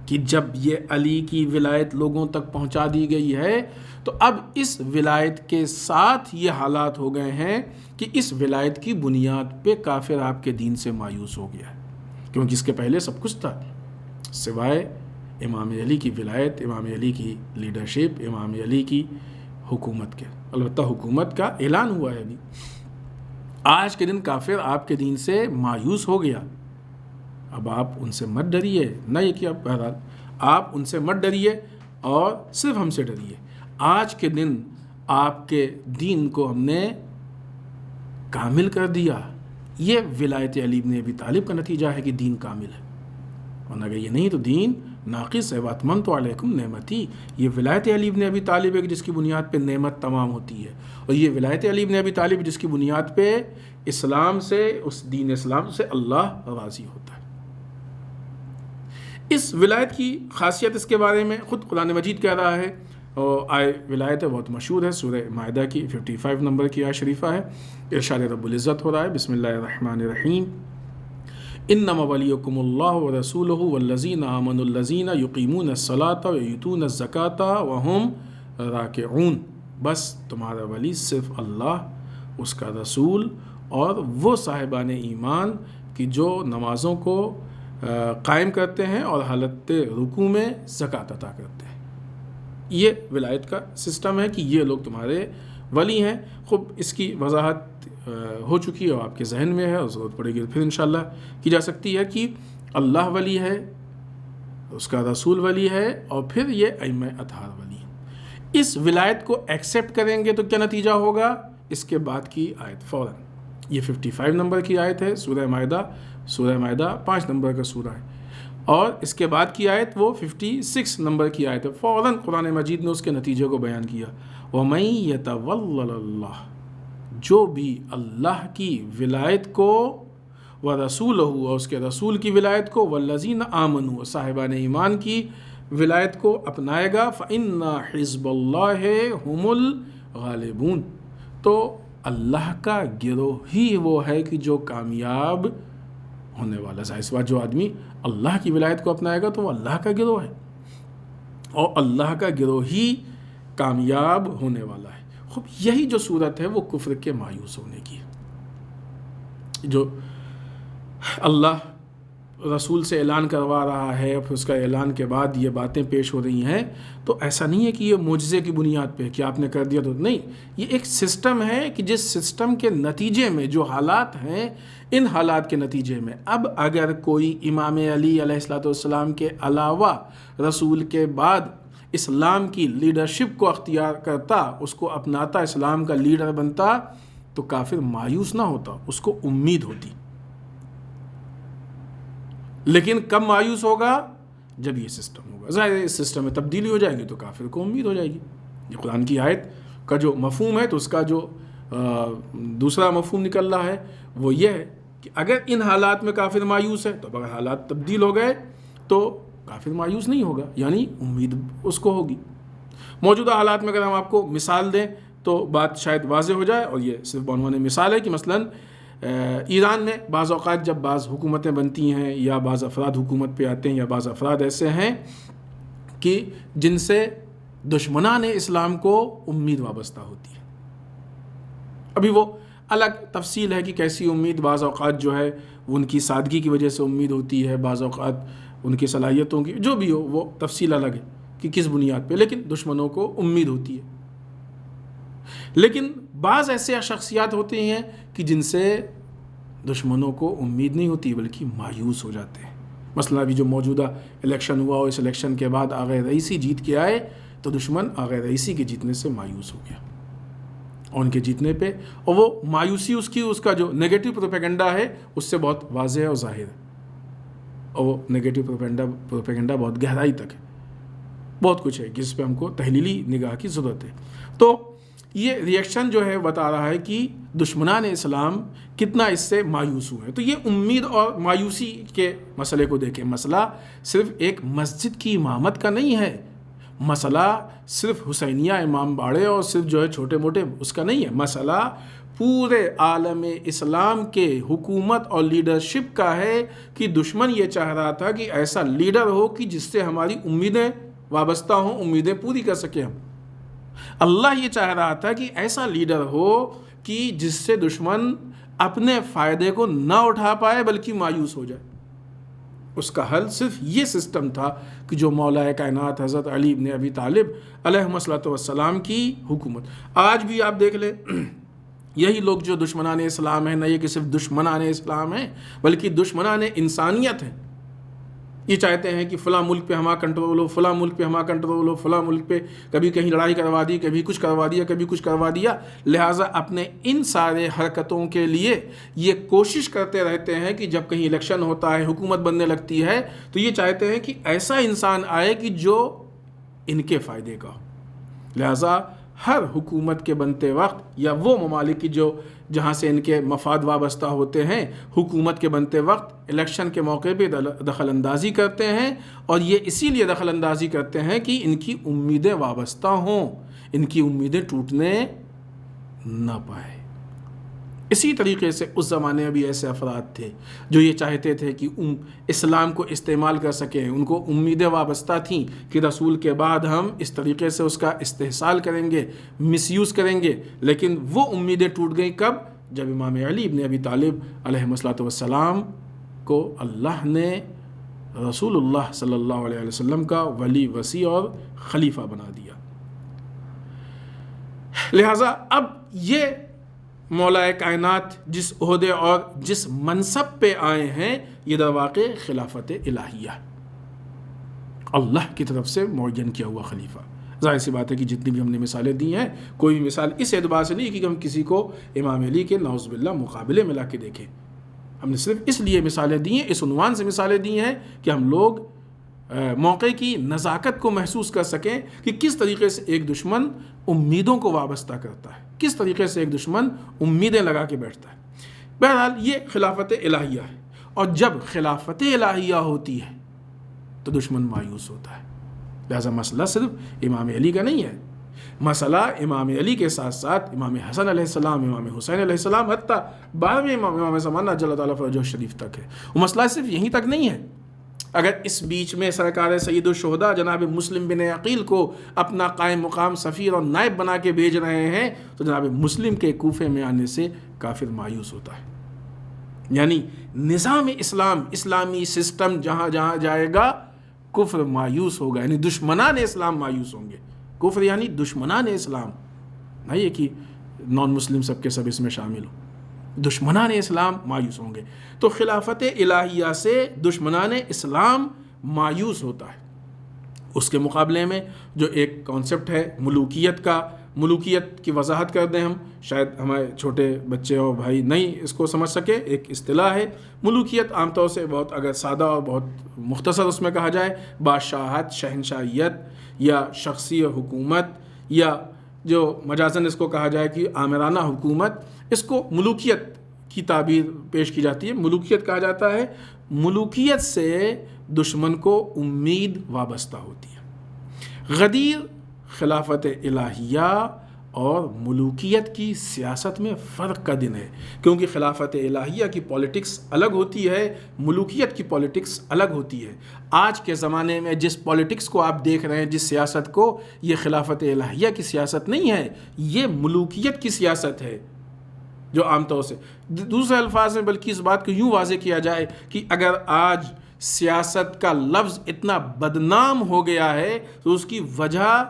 کہ جب یہ علی کی ولایت لوگوں تک پہنچا دی گئی ہے تو اب اس ولایت کے ساتھ یہ حالات ہو گئے ہیں کہ اس ولایت کی بنیاد پہ کافر آپ کے دین سے مایوس ہو گیا ہے، کیونکہ اس کے پہلے سب کچھ تھا سوائے امام علی کی ولایت، امام علی کی لیڈرشپ، امام علی کی حکومت کے۔ البتہ حکومت کا اعلان ہوا ہے ابھی۔ آج کے دن کافر آپ کے دین سے مایوس ہو گیا، اب آپ ان سے مت ڈریے، نہ یہ کہ بہرحال آپ ان سے مت ڈریے اور صرف ہم سے ڈریے۔ آج کے دن آپ کے دین کو ہم نے کامل کر دیا، یہ ولایت علی ابن ابی طالب کا نتیجہ ہے کہ دین کامل ہے، ورنہ اگر یہ نہیں تو دین ناقص ہے۔ وَأَتْمَمْتُ عَلَيْكُمْ نِعْمَتِي، یہ ولایت علی ابن ابی طالب ہے جس کی بنیاد پہ نعمت تمام ہوتی ہے، اور یہ ولایت علی ابن ابی طالب جس کی بنیاد پہ اسلام سے، اس دین اسلام سے اللہ راضی ہوتا ہے۔ اس ولایت کی خاصیت، اس کے بارے میں خود قرآن مجید کہہ رہا ہے، اور آئے ولایت ہے بہت مشہور ہے، سورہ مائدہ کی 55 نمبر کی آیت شریفہ ہے۔ ارشاد رب العزت ہو رہا ہے، بسم اللہ الرحمن الرحیم، انما ولیکم اللہ ورسولہ والذین آمنوا الذین یقیمون الصلاۃ ویؤتون الزکاۃ وہم راکعون، بس تمہارا ولی صرف اللہ، اس کا رسول اور وہ صاحبان ایمان کہ جو نمازوں کو قائم کرتے ہیں اور حالت رکوع میں زکوٰۃ عطا کرتے ہیں۔ یہ ولایت کا سسٹم ہے کہ یہ لوگ تمہارے ولی ہیں۔ خوب اس کی وضاحت ہو چکی ہے اور آپ کے ذہن میں ہے، اور ضرورت پڑے گی پھر انشاءاللہ کی جا سکتی ہے کہ اللہ ولی ہے، اس کا رسول ولی ہے، اور پھر یہ ائمہ اطہار ولی ہیں۔ اس ولایت کو ایکسیپٹ کریں گے تو کیا نتیجہ ہوگا؟ اس کے بعد کی آیت فوراً، یہ 55 نمبر کی آیت ہے، سورہ مائدہ 5 نمبر کا سورہ ہے، اور اس کے بعد کی آیت وہ 56 نمبر کی آیت ہے۔ فوراً قرآن مجید نے اس کے نتیجے کو بیان کیا، وَمَن يَتَوَلَّ اللَّهَ، جو بھی اللہ کی ولایت کو، وَرَسُولَهُ، اور اس کے رسول کی ولایت کو، وَالَّذِينَ آمَنُوا، صاحبان ایمان کی ولایت کو اپنائے گا، فَإِنَّ حِزْبَ اللَّهِ هُمُ الْغَالِبُونَ، تو اللہ کا گروہ ہی وہ ہے کہ جو کامیاب ہونے والا ہے۔ اس بات جو آدمی اللہ کی ولایت کو اپنائے گا تو وہ اللہ کا گروہ ہے، اور اللہ کا گروہ ہی کامیاب ہونے والا ہے۔ خوب یہی جو صورت ہے وہ کفر کے مایوس ہونے کی ہے، جو اللہ رسول سے اعلان کروا رہا ہے، پھر اس کا اعلان کے بعد یہ باتیں پیش ہو رہی ہیں، تو ایسا نہیں ہے کہ یہ معجزے کی بنیاد پہ کہ آپ نے کر دیا تو نہیں، یہ ایک سسٹم ہے کہ جس سسٹم کے نتیجے میں جو حالات ہیں، ان حالات کے نتیجے میں اب اگر کوئی امام علی علیہ السلام کے علاوہ رسول کے بعد اسلام کی لیڈرشپ کو اختیار کرتا، اس کو اپناتا، اسلام کا لیڈر بنتا، تو کافر مایوس نہ ہوتا، اس کو امید ہوتی۔ لیکن کب مایوس ہوگا؟ جب یہ سسٹم ہوگا۔ ظاہر ہے اس سسٹم میں تبدیلی ہو جائے گی تو کافر کو امید ہو جائے گی۔ یہ قرآن کی آیت کا جو مفہوم ہے، تو اس کا جو دوسرا مفہوم نکل رہا ہے وہ یہ ہے کہ اگر ان حالات میں کافر مایوس ہے، تو اگر حالات تبدیل ہو گئے تو کافر مایوس نہیں ہوگا، یعنی امید اس کو ہوگی۔ موجودہ حالات میں اگر ہم آپ کو مثال دیں تو بات شاید واضح ہو جائے، اور یہ صرف بعنوان مثال ہے کہ مثلاً ایران میں بعض اوقات جب بعض حکومتیں بنتی ہیں یا بعض افراد حکومت پہ آتے ہیں، یا بعض افراد ایسے ہیں کہ جن سے دشمنان اسلام کو امید وابستہ ہوتی ہے۔ ابھی وہ الگ تفصیل ہے کہ کیسی امید، بعض اوقات جو ہے وہ ان کی سادگی کی وجہ سے امید ہوتی ہے، بعض اوقات ان کی صلاحیتوں کی، جو بھی ہو وہ تفصیل الگ ہے کہ کس بنیاد پہ، لیکن دشمنوں کو امید ہوتی ہے۔ لیکن بعض ایسے شخصیات ہوتے ہیں کہ جن سے دشمنوں کو امید نہیں ہوتی بلکہ مایوس ہو جاتے ہیں۔ مثلا ابھی جو موجودہ الیکشن ہوا، اور اس الیکشن کے بعد آغا رئیسی جیت کے آئے، تو دشمن آغا رئیسی کے جیتنے سے مایوس ہو گیا، اور ان کے جیتنے پہ، اور وہ مایوسی اس کا جو نیگیٹو پروپیگنڈا ہے اس سے بہت واضح اور ظاہر ہے، اور وہ نیگیٹو پروپیگنڈا بہت گہرائی تک ہے، بہت کچھ ہے جس پہ ہم کو تحلیلی نگاہ کی ضرورت ہے۔ تو یہ ریئیکشن جو ہے بتا رہا ہے کہ دشمنان اسلام کتنا اس سے مایوس ہوئے ہیں۔ تو یہ امید اور مایوسی کے مسئلے کو دیکھیں، مسئلہ صرف ایک مسجد کی امامت کا نہیں ہے، مسئلہ صرف حسینیہ امام باڑے اور صرف جو ہے چھوٹے موٹے اس کا نہیں ہے، مسئلہ پورے عالم اسلام کے حکومت اور لیڈرشپ کا ہے کہ دشمن یہ چاہ رہا تھا کہ ایسا لیڈر ہو کہ جس سے ہماری امیدیں وابستہ ہوں، امیدیں پوری کر سکیں ہم۔ اللہ یہ چاہ رہا تھا کہ ایسا لیڈر ہو کہ جس سے دشمن اپنے فائدے کو نہ اٹھا پائے بلکہ مایوس ہو جائے۔ اس کا حل صرف یہ سسٹم تھا کہ جو مولا کائنات حضرت علی ابن ابی طالب علیہ السلام کی حکومت۔ آج بھی آپ دیکھ لیں، یہی لوگ جو دشمنان اسلام ہیں، نہ یہ کہ صرف دشمنان اسلام ہیں بلکہ دشمنان انسانیت ہیں، یہ چاہتے ہیں کہ فلاں ملک پہ ہمارا کنٹرول ہو، فلاں ملک پہ ہمارا کنٹرول ہو، فلاں ملک پہ کبھی کہیں لڑائی کروا دی، کبھی کچھ کروا دیا، کبھی کچھ کروا دیا۔ لہٰذا اپنے ان سارے حرکتوں کے لیے یہ کوشش کرتے رہتے ہیں کہ جب کہیں الیکشن ہوتا ہے، حکومت بننے لگتی ہے، تو یہ چاہتے ہیں کہ ایسا انسان آئے کہ جو ان کے فائدے کا ہو۔ لہٰذا ہر حکومت کے بنتے وقت، یا وہ ممالک کی جہاں سے ان کے مفاد وابستہ ہوتے ہیں، حکومت کے بنتے وقت الیکشن کے موقع پہ دخل اندازی کرتے ہیں، اور یہ اسی لیے دخل اندازی کرتے ہیں کہ ان کی امیدیں وابستہ ہوں، ان کی امیدیں ٹوٹنے نہ پائے۔ اسی طریقے سے اس زمانے میں بھی ایسے افراد تھے جو یہ چاہتے تھے کہ اسلام کو استعمال کر سکیں، ان کو امیدیں وابستہ تھیں کہ رسول کے بعد ہم اس طریقے سے اس کا استحصال کریں گے، مس یوز کریں گے، لیکن وہ امیدیں ٹوٹ گئیں کب؟ جب امام علی ابن ابی طالب علیہ السلام کو اللہ نے رسول اللہ صلی اللہ علیہ وسلم کا ولی وصی اور خلیفہ بنا دیا۔ لہٰذا اب یہ مولا کائنات جس عہدے اور جس منصب پہ آئے ہیں، یہ در واقع خلافت الہیہ، اللہ کی طرف سے معین کیا ہوا خلیفہ۔ ظاہر سی بات ہے کہ جتنی بھی ہم نے مثالیں دی ہیں، کوئی بھی مثال اس اعتبار سے نہیں کہ ہم کسی کو امام علی کے نعوذ باللہ مقابلے میں لا کے دیکھیں، ہم نے صرف اس لیے مثالیں دی ہیں، اس عنوان سے مثالیں دی ہیں کہ ہم لوگ موقع کی نزاکت کو محسوس کر سکیں کہ کس طریقے سے ایک دشمن امیدوں کو وابستہ کرتا ہے، کس طریقے سے ایک دشمن امیدیں لگا کے بیٹھتا ہے۔ بہرحال یہ خلافت الہیہ ہے، اور جب خلافت الہیہ ہوتی ہے تو دشمن مایوس ہوتا ہے۔ لہذا مسئلہ صرف امام علی کا نہیں ہے، مسئلہ امام علی کے ساتھ ساتھ امام حسن علیہ السلام، امام حسین علیہ السلام، حتیٰ 12ویں امام زمانہ جل تعالیٰ فرجہ شریف تک ہے۔ وہ مسئلہ صرف یہیں تک نہیں ہے، اگر اس بیچ میں سرکار سید الشہداء جناب مسلم بن عقیل کو اپنا قائم مقام سفیر اور نائب بنا کے بھیج رہے ہیں، تو جناب مسلم کے کوفے میں آنے سے کافر مایوس ہوتا ہے۔ یعنی نظام اسلام، اسلامی سسٹم جہاں جہاں جائے گا، کفر مایوس ہوگا، یعنی دشمنان اسلام مایوس ہوں گے۔ کفر یعنی دشمنان اسلام، نہ یہ کہ نان مسلم سب کے سب اس میں شامل ہوں، دشمنان اسلام مایوس ہوں گے۔ تو خلافت الہیہ سے دشمنان اسلام مایوس ہوتا ہے، اس کے مقابلے میں جو ایک کانسیپٹ ہے ملوکیت کا، ملوکیت کی وضاحت کر دیں ہم، شاید ہمارے چھوٹے بچے اور بھائی نہیں اس کو سمجھ سکے، ایک اصطلاح ہے ملوکیت، عام طور سے بہت اگر سادہ اور بہت مختصر اس میں کہا جائے، بادشاہت، شہنشاہیت یا شخصی حکومت، یا جو مجازاً اس کو کہا جائے کہ آمرانہ حکومت، اس کو ملوکیت کی تعبیر پیش کی جاتی ہے، ملوکیت کہا جاتا ہے۔ ملوکیت سے دشمن کو امید وابستہ ہوتی ہے۔ غدیر خلافت الہیہ اور ملوکیت کی سیاست میں فرق کا دن ہے، کیونکہ خلافت الہیہ کی پولیٹکس الگ ہوتی ہے، ملوکیت کی پولیٹکس الگ ہوتی ہے۔ آج کے زمانے میں جس پولیٹکس کو آپ دیکھ رہے ہیں، جس سیاست کو، یہ خلافت الہیہ کی سیاست نہیں ہے، یہ ملوکیت کی سیاست ہے، جو عام طور سے دوسرے الفاظ میں بلکہ اس بات کو یوں واضح کیا جائے کہ اگر آج سیاست کا لفظ اتنا بدنام ہو گیا ہے تو اس کی وجہ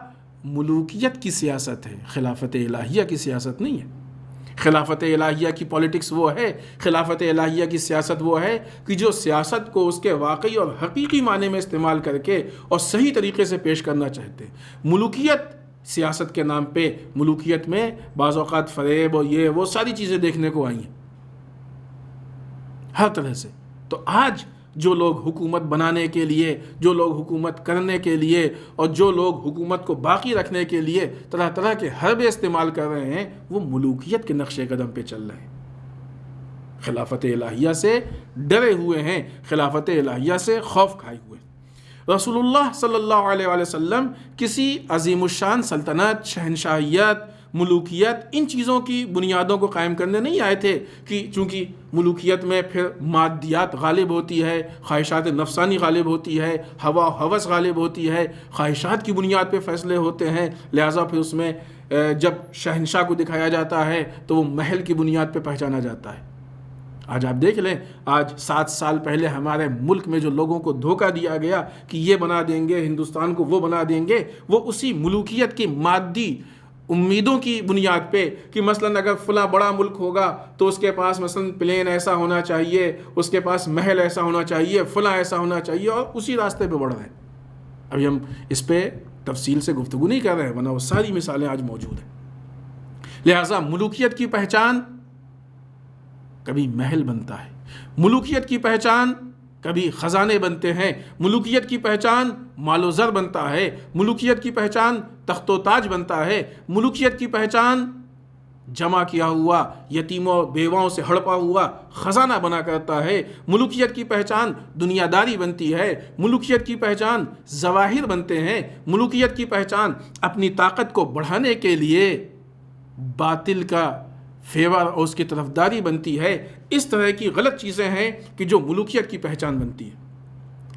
ملوکیت کی سیاست ہے، خلافت الہیہ کی سیاست نہیں ہے۔ خلافت الہیہ کی پولیٹکس وہ ہے، خلافت الہیہ کی سیاست وہ ہے کہ جو سیاست کو اس کے واقعی اور حقیقی معنی میں استعمال کر کے اور صحیح طریقے سے پیش کرنا چاہتے ہیں۔ ملوکیت سیاست کے نام پہ، ملوکیت میں بعض اوقات فریب اور یہ وہ ساری چیزیں دیکھنے کو آئی ہیں ہر طرح سے۔ تو آج جو لوگ حکومت بنانے کے لیے، جو لوگ حکومت کرنے کے لیے اور جو لوگ حکومت کو باقی رکھنے کے لیے طرح طرح کے حربے استعمال کر رہے ہیں، وہ ملوکیت کے نقش قدم پہ چل رہے ہیں، خلافت الہیہ سے ڈرے ہوئے ہیں، خلافت الہیہ سے خوف کھائے ہوئے ہیں۔ رسول اللہ صلی اللہ علیہ وآلہ وسلم کسی عظیم الشان سلطنت، شہنشاہیت، ملوکیت، ان چیزوں کی بنیادوں کو قائم کرنے نہیں آئے تھے کہ چونکہ ملوکیت میں پھر مادیات غالب ہوتی ہے، خواہشات نفسانی غالب ہوتی ہے، ہوا و ہوس غالب ہوتی ہے، خواہشات کی بنیاد پہ فیصلے ہوتے ہیں، لہٰذا پھر اس میں جب شہنشاہ کو دکھایا جاتا ہے تو وہ محل کی بنیاد پہ پہچانا جاتا ہے۔ آج آپ دیکھ لیں، آج 7 سال پہلے ہمارے ملک میں جو لوگوں کو دھوکہ دیا گیا کہ یہ بنا دیں گے ہندوستان کو، وہ بنا دیں گے، وہ اسی ملوکیت کی مادی امیدوں کی بنیاد پہ کہ مثلاً اگر فلاں بڑا ملک ہوگا تو اس کے پاس مثلاً پلین ایسا ہونا چاہیے، اس کے پاس محل ایسا ہونا چاہیے، فلاں ایسا ہونا چاہیے، اور اسی راستے پہ بڑھ رہے ہیں۔ ابھی ہم اس پہ تفصیل سے گفتگو نہیں کر رہے ہیں، ورنہ وہ ساری مثالیں آج موجود ہیں۔ لہٰذا ملوکیت کی پہچان کبھی محل بنتا ہے، ملوکیت کی پہچان کبھی خزانے بنتے ہیں، ملوکیت کی پہچان مال و زر بنتا ہے، ملوکیت کی پہچان تخت و تاج بنتا ہے، ملوکیت کی پہچان جمع کیا ہوا یتیموں بیواؤں سے ہڑپا ہوا خزانہ بنا کرتا ہے، ملوکیت کی پہچان دنیا داری بنتی ہے، ملوکیت کی پہچان ظواہر بنتے ہیں، ملوکیت کی پہچان اپنی طاقت کو بڑھانے کے لیے باطل کا فیور اور اس کی طرفداری بنتی ہے۔ اس طرح کی غلط چیزیں ہیں کہ جو ملوکیت کی پہچان بنتی ہے۔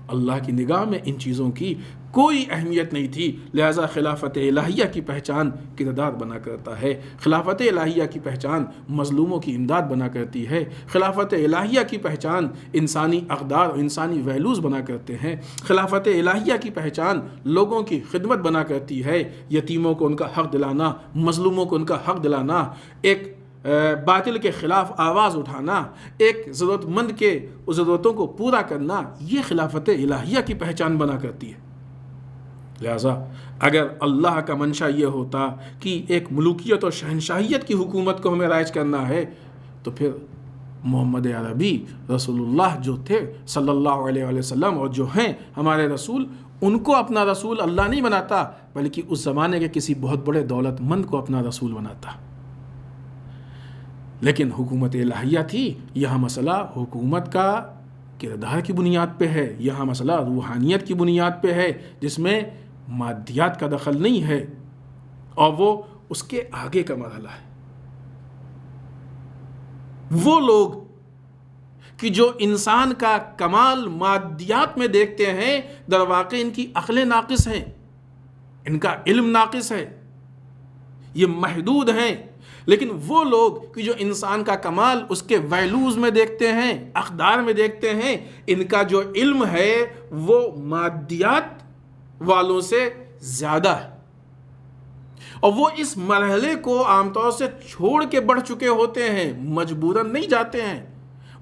اللہ کی نگاہ میں ان چیزوں کی کوئی اہمیت نہیں تھی، لہٰذا خلافت الہیہ کی پہچان کردار بنا کرتا ہے، خلافت الہیہ کی پہچان مظلوموں کی امداد بنا کرتی ہے، خلافت الہیہ کی پہچان انسانی اقدار اور انسانی ویلیوز بنا کرتے ہیں، خلافت الہیہ کی پہچان لوگوں کی خدمت بنا کرتی ہے، یتیموں کو ان کا حق دلانا، مظلوموں کو ان کا حق دلانا، ایک باطل کے خلاف آواز اٹھانا، ایک ضرورت مند کے ضرورتوں کو پورا کرنا، یہ خلافت الہیہ کی پہچان بنا کرتی ہے۔ لہٰذا اگر اللہ کا منشا یہ ہوتا کہ ایک ملوکیت اور شہنشاہیت کی حکومت کو ہمیں رائج کرنا ہے، تو پھر محمد عربی رسول اللہ جو تھے صلی اللہ علیہ وآلہ وسلم اور جو ہیں ہمارے رسول، ان کو اپنا رسول اللہ نہیں بناتا، بلکہ اس زمانے کے کسی بہت بڑے دولت مند کو اپنا رسول بناتا۔ لیکن حکومت الہیہ تھی، یہاں مسئلہ حکومت کا کردار کی بنیاد پہ ہے، یہاں مسئلہ روحانیت کی بنیاد پہ ہے، جس میں مادیات کا دخل نہیں ہے، اور وہ اس کے آگے کا مرحلہ ہے۔ وہ لوگ کہ جو انسان کا کمال مادیات میں دیکھتے ہیں، در واقع ان کی عقلیں ناقص ہیں، ان کا علم ناقص ہے، یہ محدود ہیں۔ لیکن وہ لوگ کہ جو انسان کا کمال اس کے ویلیوز میں دیکھتے ہیں، اقدار میں دیکھتے ہیں، ان کا جو علم ہے وہ مادیات والوں سے زیادہ ہے، اور وہ اس مرحلے کو عام طور سے چھوڑ کے بڑھ چکے ہوتے ہیں، مجبوراً نہیں جاتے ہیں،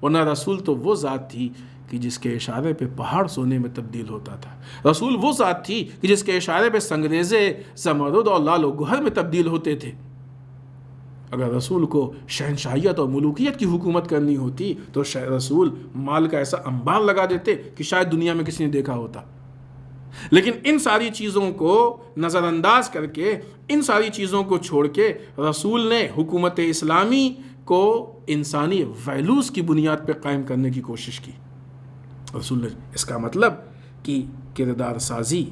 ورنہ رسول تو وہ ذات تھی کہ جس کے اشارے پہ پہاڑ سونے میں تبدیل ہوتا تھا. رسول وہ ذات تھی کہ جس کے اشارے پہ سنگریزے زمرد اور لال و گوہر میں تبدیل ہوتے تھے. اگر رسول کو شہنشاہیت اور ملوکیت کی حکومت کرنی ہوتی تو رسول مال کا ایسا انبار لگا دیتے کہ شاید دنیا میں کسی نے دیکھا ہوتا. لیکن ان ساری چیزوں کو نظر انداز کر کے، ان ساری چیزوں کو چھوڑ کے رسول نے حکومت اسلامی کو انسانی ویلوز کی بنیاد پہ قائم کرنے کی کوشش کی. رسول نے اس کا مطلب کہ کردار سازی،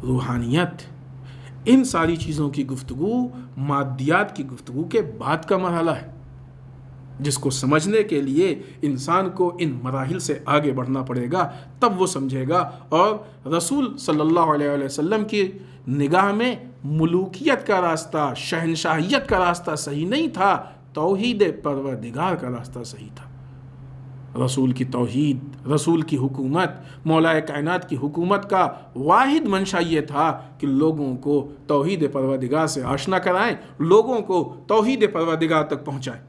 روحانیت، ان ساری چیزوں کی گفتگو مادیات کی گفتگو کے بعد کا مرحلہ ہے، جس کو سمجھنے کے لیے انسان کو ان مراحل سے آگے بڑھنا پڑے گا، تب وہ سمجھے گا. اور رسول صلی اللہ علیہ وسلم کی نگاہ میں ملوکیت کا راستہ، شہنشاہیت کا راستہ صحیح نہیں تھا، توحید پروردگار کا راستہ صحیح تھا. رسول کی توحید، رسول کی حکومت، مولا کائنات کی حکومت کا واحد منشا یہ تھا کہ لوگوں کو توحید پروردگار سے آشنا کرائیں، لوگوں کو توحید پروردگار تک پہنچائیں.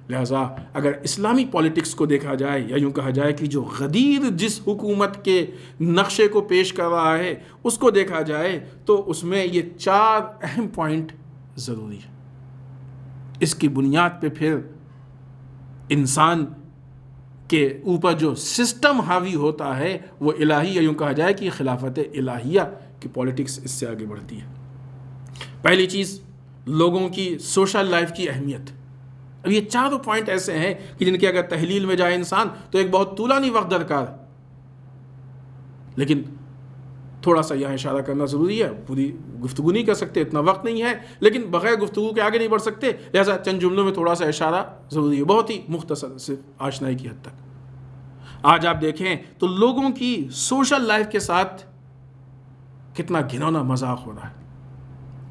لہذا اگر اسلامی پولیٹکس کو دیکھا جائے، یا یوں کہا جائے کہ جو غدیر جس حکومت کے نقشے کو پیش کر رہا ہے اس کو دیکھا جائے، تو اس میں یہ 4 اہم پوائنٹ ضروری ہے. اس کی بنیاد پہ پھر انسان کے اوپر جو سسٹم حاوی ہوتا ہے وہ الہی، یا یوں کہا جائے کہ خلافت الہیہ کی پولیٹکس اس سے آگے بڑھتی ہے. پہلی چیز، لوگوں کی سوشل لائف کی اہمیت. اب یہ 4 پوائنٹ ایسے ہیں کہ جن کے اگر تحلیل میں جائے انسان تو ایک بہت طولانی وقت درکار ہے، لیکن تھوڑا سا یہاں اشارہ کرنا ضروری ہے. پوری گفتگو نہیں کر سکتے، اتنا وقت نہیں ہے، لیکن بغیر گفتگو کے آگے نہیں بڑھ سکتے، لہذا چند جملوں میں تھوڑا سا اشارہ ضروری ہے، بہت ہی مختصر، صرف آشنائی کی حد تک. آج آپ دیکھیں تو لوگوں کی سوشل لائف کے ساتھ کتنا گھنونا مذاق ہو رہا ہے.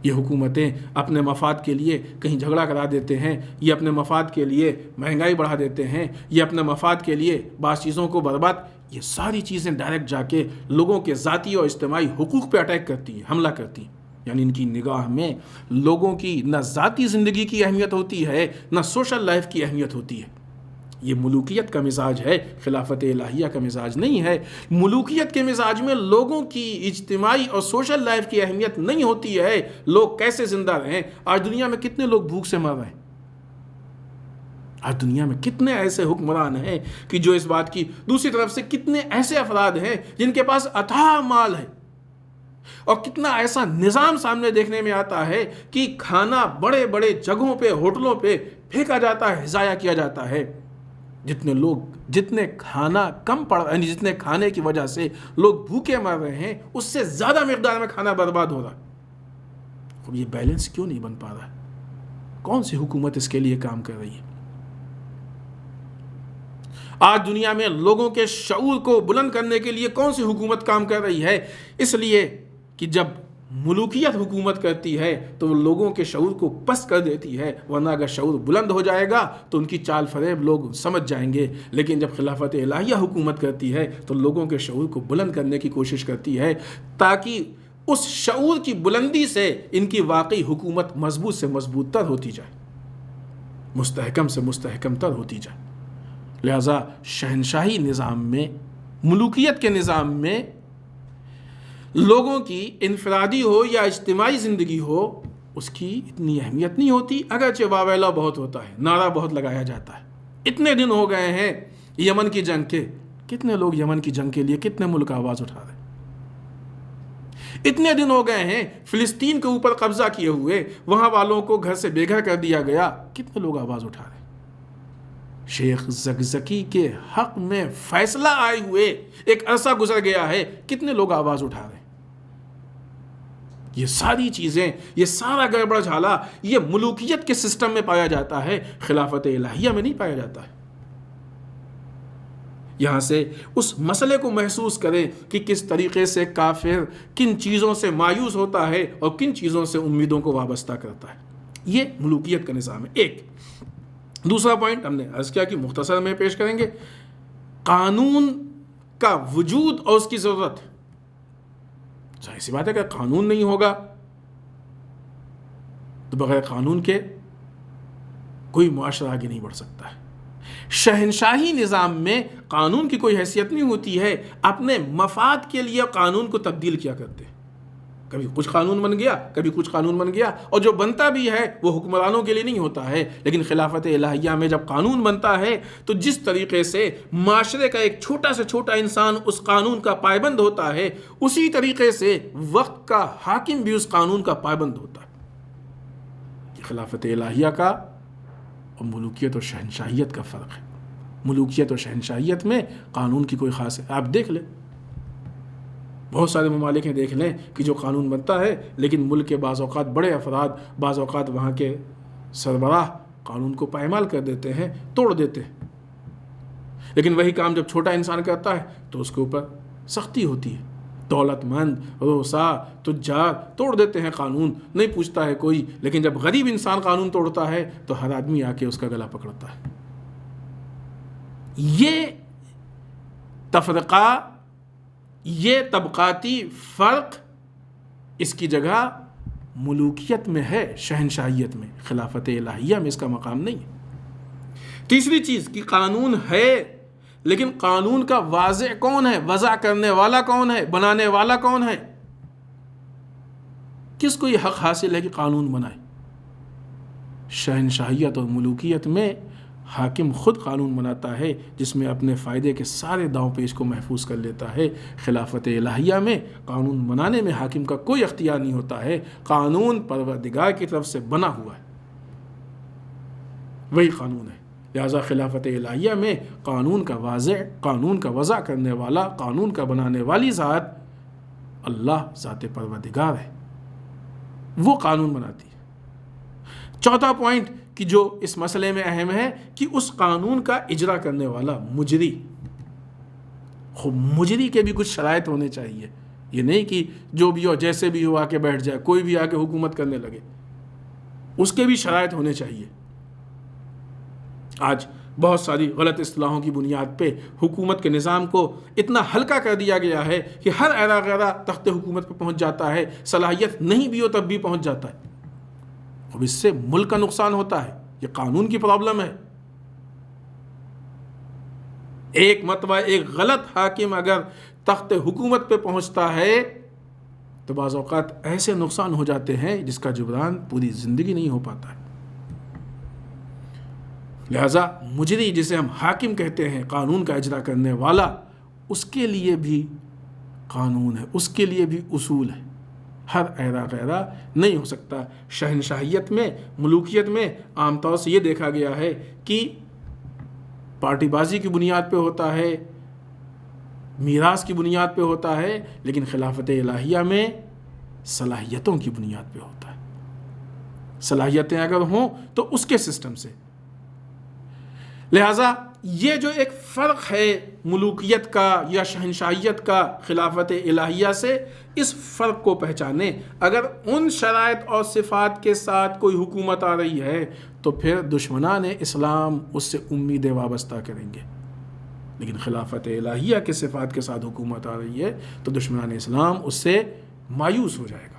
یہ حکومتیں اپنے مفاد کے لیے کہیں جھگڑا کرا دیتے ہیں، یہ اپنے مفاد کے لیے مہنگائی بڑھا دیتے ہیں، یہ اپنے مفاد کے لیے بعض چیزوں کو برباد، یہ ساری چیزیں ڈائریکٹ جا کے لوگوں کے ذاتی اور اجتماعی حقوق پہ اٹیک کرتی ہیں، حملہ کرتی ہیں. یعنی ان کی نگاہ میں لوگوں کی نہ ذاتی زندگی کی اہمیت ہوتی ہے، نہ سوشل لائف کی اہمیت ہوتی ہے. یہ ملوکیت کا مزاج ہے، خلافت الہیہ کا مزاج نہیں ہے. ملوکیت کے مزاج میں لوگوں کی اجتماعی اور سوشل لائف کی اہمیت نہیں ہوتی ہے. لوگ کیسے زندہ رہیں. آج دنیا میں کتنے لوگ بھوک سے مر رہے ہیں. آج دنیا میں کتنے ایسے حکمران ہیں کہ جو اس بات کی، دوسری طرف سے کتنے ایسے افراد ہیں جن کے پاس اتھاہ مال ہے، اور کتنا ایسا نظام سامنے دیکھنے میں آتا ہے کہ کھانا بڑے بڑے جگہوں پہ، ہوٹلوں پہ پھینکا جاتا ہے، ضائع کیا جاتا ہے. جتنے کھانا کم پڑ رہا ہے، جتنے کھانے کی وجہ سے لوگ بھوکے مر رہے ہیں، اس سے زیادہ مقدار میں کھانا برباد ہو رہا ہے. اب یہ بیلنس کیوں نہیں بن پا رہا ہے؟ کون سی حکومت اس کے لیے کام کر رہی ہے؟ آج دنیا میں لوگوں کے شعور کو بلند کرنے کے لیے کون سی حکومت کام کر رہی ہے؟ اس لیے کہ جب ملوکیت حکومت کرتی ہے تو وہ لوگوں کے شعور کو پست کر دیتی ہے، ورنہ اگر شعور بلند ہو جائے گا تو ان کی چال فریب لوگ سمجھ جائیں گے. لیکن جب خلافت الہیہ حکومت کرتی ہے تو لوگوں کے شعور کو بلند کرنے کی کوشش کرتی ہے، تاکہ اس شعور کی بلندی سے ان کی واقعی حکومت مضبوط سے مضبوط تر ہوتی جائے، مستحکم سے مستحکم تر ہوتی جائے. لہذا شہنشاہی نظام میں، ملوکیت کے نظام میں، لوگوں کی انفرادی ہو یا اجتماعی زندگی ہو، اس کی اتنی اہمیت نہیں ہوتی. اگرچہ واویلا بہت ہوتا ہے، نعرہ بہت لگایا جاتا ہے. اتنے دن ہو گئے ہیں یمن کی جنگ کے، کتنے لوگ یمن کی جنگ کے لیے کتنے ملک آواز اٹھا رہے ہیں. اتنے دن ہو گئے ہیں فلسطین کے اوپر قبضہ کیے ہوئے، وہاں والوں کو گھر سے بے گھر کر دیا گیا، کتنے لوگ آواز اٹھا رہے ہیں. شیخ زکزکی کے حق میں فیصلہ آئے ہوئے ایک عرصہ گزر گیا ہے، کتنے لوگ آواز اٹھا رہے ہیں. یہ ساری چیزیں، یہ سارا گڑبڑ جھالا، یہ ملوکیت کے سسٹم میں پایا جاتا ہے، خلافت الہیہ میں نہیں پایا جاتا ہے. یہاں سے اس مسئلے کو محسوس کریں کہ کس طریقے سے کافر کن چیزوں سے مایوس ہوتا ہے اور کن چیزوں سے امیدوں کو وابستہ کرتا ہے. یہ ملوکیت کا نظام ہے. ایک دوسرا پوائنٹ ہم نے عرض کیا کہ مختصر میں پیش کریں گے، قانون کا وجود اور اس کی ضرورت. ظاہر سی بات ہے کہ قانون نہیں ہوگا تو بغیر قانون کے کوئی معاشرہ آگے نہیں بڑھ سکتا ہے. شہنشاہی نظام میں قانون کی کوئی حیثیت نہیں ہوتی ہے، اپنے مفاد کے لیے قانون کو تبدیل کیا کرتے ہیں، کبھی کچھ قانون بن گیا، کبھی کچھ قانون بن گیا، اور جو بنتا بھی ہے وہ حکمرانوں کے لیے نہیں ہوتا ہے۔ لیکن خلافت الہیہ میں جب قانون بنتا ہے تو جس طریقے سے معاشرے کا ایک چھوٹا سے چھوٹا انسان اس قانون کا پابند ہوتا ہے، اسی طریقے سے وقت کا حاکم بھی اس قانون کا پابند ہوتا ہے۔ یہ خلافت الہیہ کا اور ملوکیت اور شہنشاہیت کا فرق ہے۔ ملوکیت اور شہنشاہیت میں قانون کی کوئی خاص ہے، آپ دیکھ لیں بہت سارے ممالک ہیں، دیکھ لیں کہ جو قانون بنتا ہے لیکن ملک کے بعض اوقات بڑے افراد، بعض اوقات وہاں کے سربراہ قانون کو پائمال کر دیتے ہیں، توڑ دیتے ہیں، لیکن وہی کام جب چھوٹا انسان کرتا ہے تو اس کے اوپر سختی ہوتی ہے۔ دولت مند، روسا، تجار توڑ دیتے ہیں قانون، نہیں پوچھتا ہے کوئی، لیکن جب غریب انسان قانون توڑتا ہے تو ہر آدمی آ کے اس کا گلا پکڑتا ہے۔ یہ تفرقہ، یہ طبقاتی فرق اس کی جگہ ملوکیت میں ہے، شہنشاہیت میں۔ خلافت الہیہ میں اس کا مقام نہیں ہے۔ تیسری چیز کہ قانون ہے، لیکن قانون کا واضع کون ہے، وضع کرنے والا کون ہے، بنانے والا کون ہے؟ کس کو یہ حق حاصل ہے کہ قانون بنائے؟ شہنشاہیت اور ملوکیت میں حاکم خود قانون بناتا ہے، جس میں اپنے فائدے کے سارے داؤ پیچ کو محفوظ کر لیتا ہے۔ خلافت الہیہ میں قانون بنانے میں حاکم کا کوئی اختیار نہیں ہوتا ہے، قانون پروردگار کی طرف سے بنا ہوا ہے، وہی قانون ہے۔ لہذا خلافت الہیہ میں قانون کا واضع، قانون کا وضع کرنے والا، قانون کا بنانے والی ذات اللہ ذات پروردگار ہے، وہ قانون بناتی ہے۔ چوتھا پوائنٹ کہ جو اس مسئلے میں اہم ہے کہ اس قانون کا اجرا کرنے والا مجری، خود مجری کے بھی کچھ شرائط ہونے چاہیے۔ یہ نہیں کہ جو بھی ہو جیسے بھی ہو آ کے بیٹھ جائے، کوئی بھی آ کے حکومت کرنے لگے، اس کے بھی شرائط ہونے چاہیے۔ آج بہت ساری غلط اصطلاحوں کی بنیاد پہ حکومت کے نظام کو اتنا ہلکا کر دیا گیا ہے کہ ہر ایرا غیرہ تخت حکومت پہ پہنچ جاتا ہے، صلاحیت نہیں بھی ہو تب بھی پہنچ جاتا ہے۔ اب اس سے ملک کا نقصان ہوتا ہے، یہ قانون کی پرابلم ہے۔ ایک مرتبہ ایک غلط حاکم اگر تخت حکومت پہ پہنچتا ہے تو بعض اوقات ایسے نقصان ہو جاتے ہیں جس کا جبران پوری زندگی نہیں ہو پاتا ہے۔ لہذا مجری جسے ہم حاکم کہتے ہیں، قانون کا اجرا کرنے والا، اس کے لیے بھی قانون ہے، اس کے لیے بھی اصول ہے، ہر ایرا غیرہ نہیں ہو سکتا۔ شہنشاہیت میں، ملوکیت میں عام طور سے یہ دیکھا گیا ہے کہ پارٹی بازی کی بنیاد پہ ہوتا ہے، میراث کی بنیاد پہ ہوتا ہے، لیکن خلافت الہیہ میں صلاحیتوں کی بنیاد پہ ہوتا ہے۔ صلاحیتیں اگر ہوں تو اس کے سسٹم سے۔ لہٰذا یہ جو ایک فرق ہے ملوکیت کا یا شہنشاہیت کا خلافت الہیہ سے، اس فرق کو پہچانے۔ اگر ان شرائط اور صفات کے ساتھ کوئی حکومت آ رہی ہے تو پھر دشمنان اسلام اس سے امیدیں وابستہ کریں گے، لیکن خلافت الہیہ کے صفات کے ساتھ حکومت آ رہی ہے تو دشمنان اسلام اس سے مایوس ہو جائے گا۔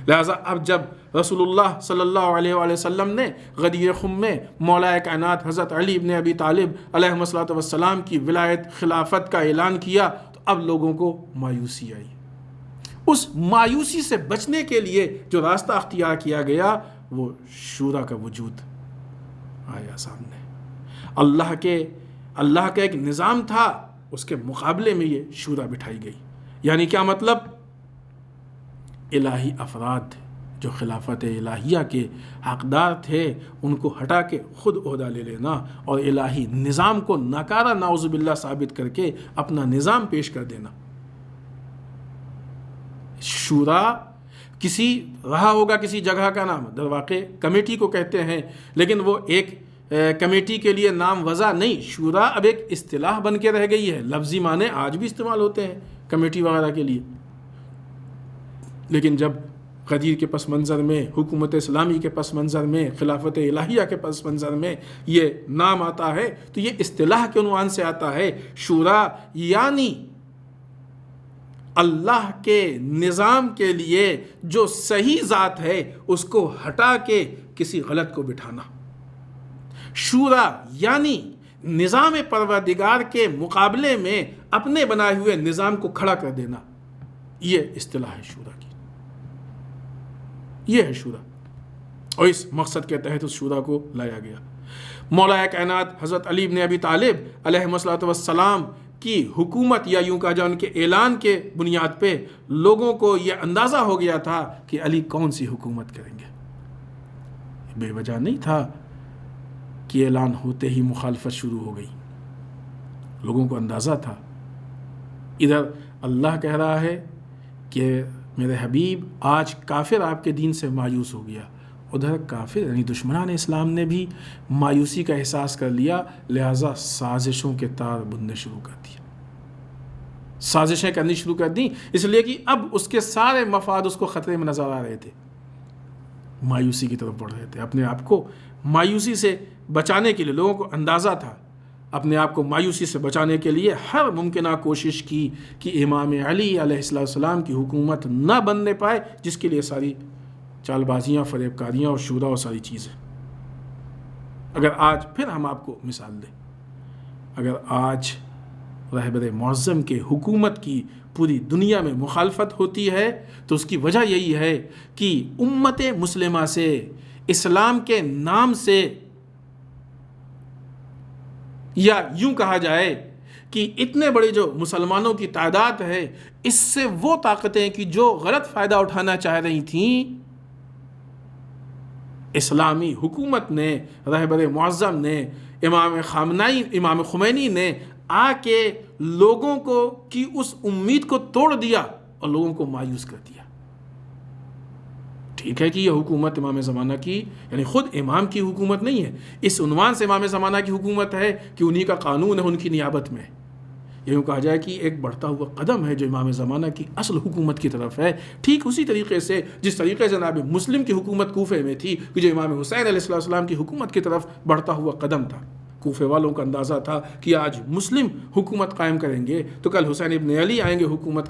لہٰذا اب جب رسول اللہ صلی اللہ علیہ وآلہ وسلم نے غدیر خم میں مولا کائنات حضرت علی بن ابی طالب علیہ الصلوۃ والسلام کی ولایت خلافت کا اعلان کیا تو اب لوگوں کو مایوسی آئی۔ اس مایوسی سے بچنے کے لیے جو راستہ اختیار کیا گیا وہ شورا کا وجود آیا سامنے۔ اللہ کا ایک نظام تھا، اس کے مقابلے میں یہ شورا بٹھائی گئی۔ یعنی کیا مطلب؟ الہی افراد جو خلافت الہیہ کے حقدار تھے ان کو ہٹا کے خود عہدہ لے لینا اور الہی نظام کو ناکارہ نعوذ باللہ ثابت کر کے اپنا نظام پیش کر دینا۔ شورا کسی رہا ہوگا کسی جگہ کا نام، در واقع کمیٹی کو کہتے ہیں، لیکن وہ ایک کمیٹی کے لیے نام وضع نہیں، شورا اب ایک اصطلاح بن کے رہ گئی ہے، لفظی معنی آج بھی استعمال ہوتے ہیں کمیٹی وغیرہ کے لیے۔ لیکن جب غدیر کے پس منظر میں، حکومت اسلامی کے پس منظر میں، خلافت الہیہ کے پس منظر میں یہ نام آتا ہے تو یہ اصطلاح کے عنوان سے آتا ہے شورا، یعنی اللہ کے نظام کے لیے جو صحیح ذات ہے اس کو ہٹا کے کسی غلط کو بٹھانا۔ شورا یعنی نظام پروردگار کے مقابلے میں اپنے بنائے ہوئے نظام کو کھڑا کر دینا، یہ اصطلاح ہے شورا کی، یہ ہے شورا، اور اس مقصد کے تحت اس شورا کو لایا گیا۔ مولا کائنات حضرت علی بن ابی طالب علیہ السلام کی حکومت، یا یوں کہا جائے ان کے اعلان کے بنیاد پہ لوگوں کو یہ اندازہ ہو گیا تھا کہ علی کون سی حکومت کریں گے۔ بے وجہ نہیں تھا کہ اعلان ہوتے ہی مخالفت شروع ہو گئی، لوگوں کو اندازہ تھا۔ ادھر اللہ کہہ رہا ہے کہ میرے حبیب آج کافر آپ کے دین سے مایوس ہو گیا، ادھر کافر یعنی دشمنان اسلام نے بھی مایوسی کا احساس کر لیا، لہٰذا سازشوں کے تار بننے شروع کر دیا، سازشیں کرنی شروع کر دیں، اس لیے کہ اب اس کے سارے مفاد اس کو خطرے میں نظر آ رہے تھے، مایوسی کی طرف بڑھ رہے تھے۔ اپنے آپ کو مایوسی سے بچانے کے لیے لوگوں کو اندازہ تھا، اپنے آپ کو مایوسی سے بچانے کے لیے ہر ممکنہ کوشش کی کہ امام علی علیہ السلام کی حکومت نہ بننے پائے، جس کے لیے ساری چال بازیاں، فریب کاریاں اور شورا اور ساری چیزیں۔ اگر آج پھر ہم آپ کو مثال دیں، اگر آج رہبر معظم کے حکومت کی پوری دنیا میں مخالفت ہوتی ہے تو اس کی وجہ یہی ہے کہ امت مسلمہ سے، اسلام کے نام سے، یا یوں کہا جائے کہ اتنے بڑے جو مسلمانوں کی تعداد ہے، اس سے وہ طاقتیں کہ جو غلط فائدہ اٹھانا چاہ رہی تھیں، اسلامی حکومت نے، رہبر معظم نے، امام خمینی نے آ کے لوگوں کو کی اس امید کو توڑ دیا اور لوگوں کو مایوس کر دیا۔ ٹھیک ہے کہ یہ حکومت امام زمانہ کی، یعنی خود امام کی حکومت نہیں ہے، اس عنوان سے امام زمانہ کی حکومت ہے کہ انہی کا قانون ہے، ان کی نیابت میں، یوں کہا جائے کہ ایک بڑھتا ہوا قدم ہے جو امام زمانہ کی اصل حکومت کی طرف ہے۔ ٹھیک اسی طریقے سے جس طریقے سے جناب مسلم کی حکومت کوفے میں تھی کہ جو امام حسین علیہ السلام کی حکومت کی طرف بڑھتا ہوا قدم تھا، کوفے والوں کا اندازہ تھا کہ آج مسلم حکومت قائم کریں گے تو کل حسین ابن علی آئیں گے حکومت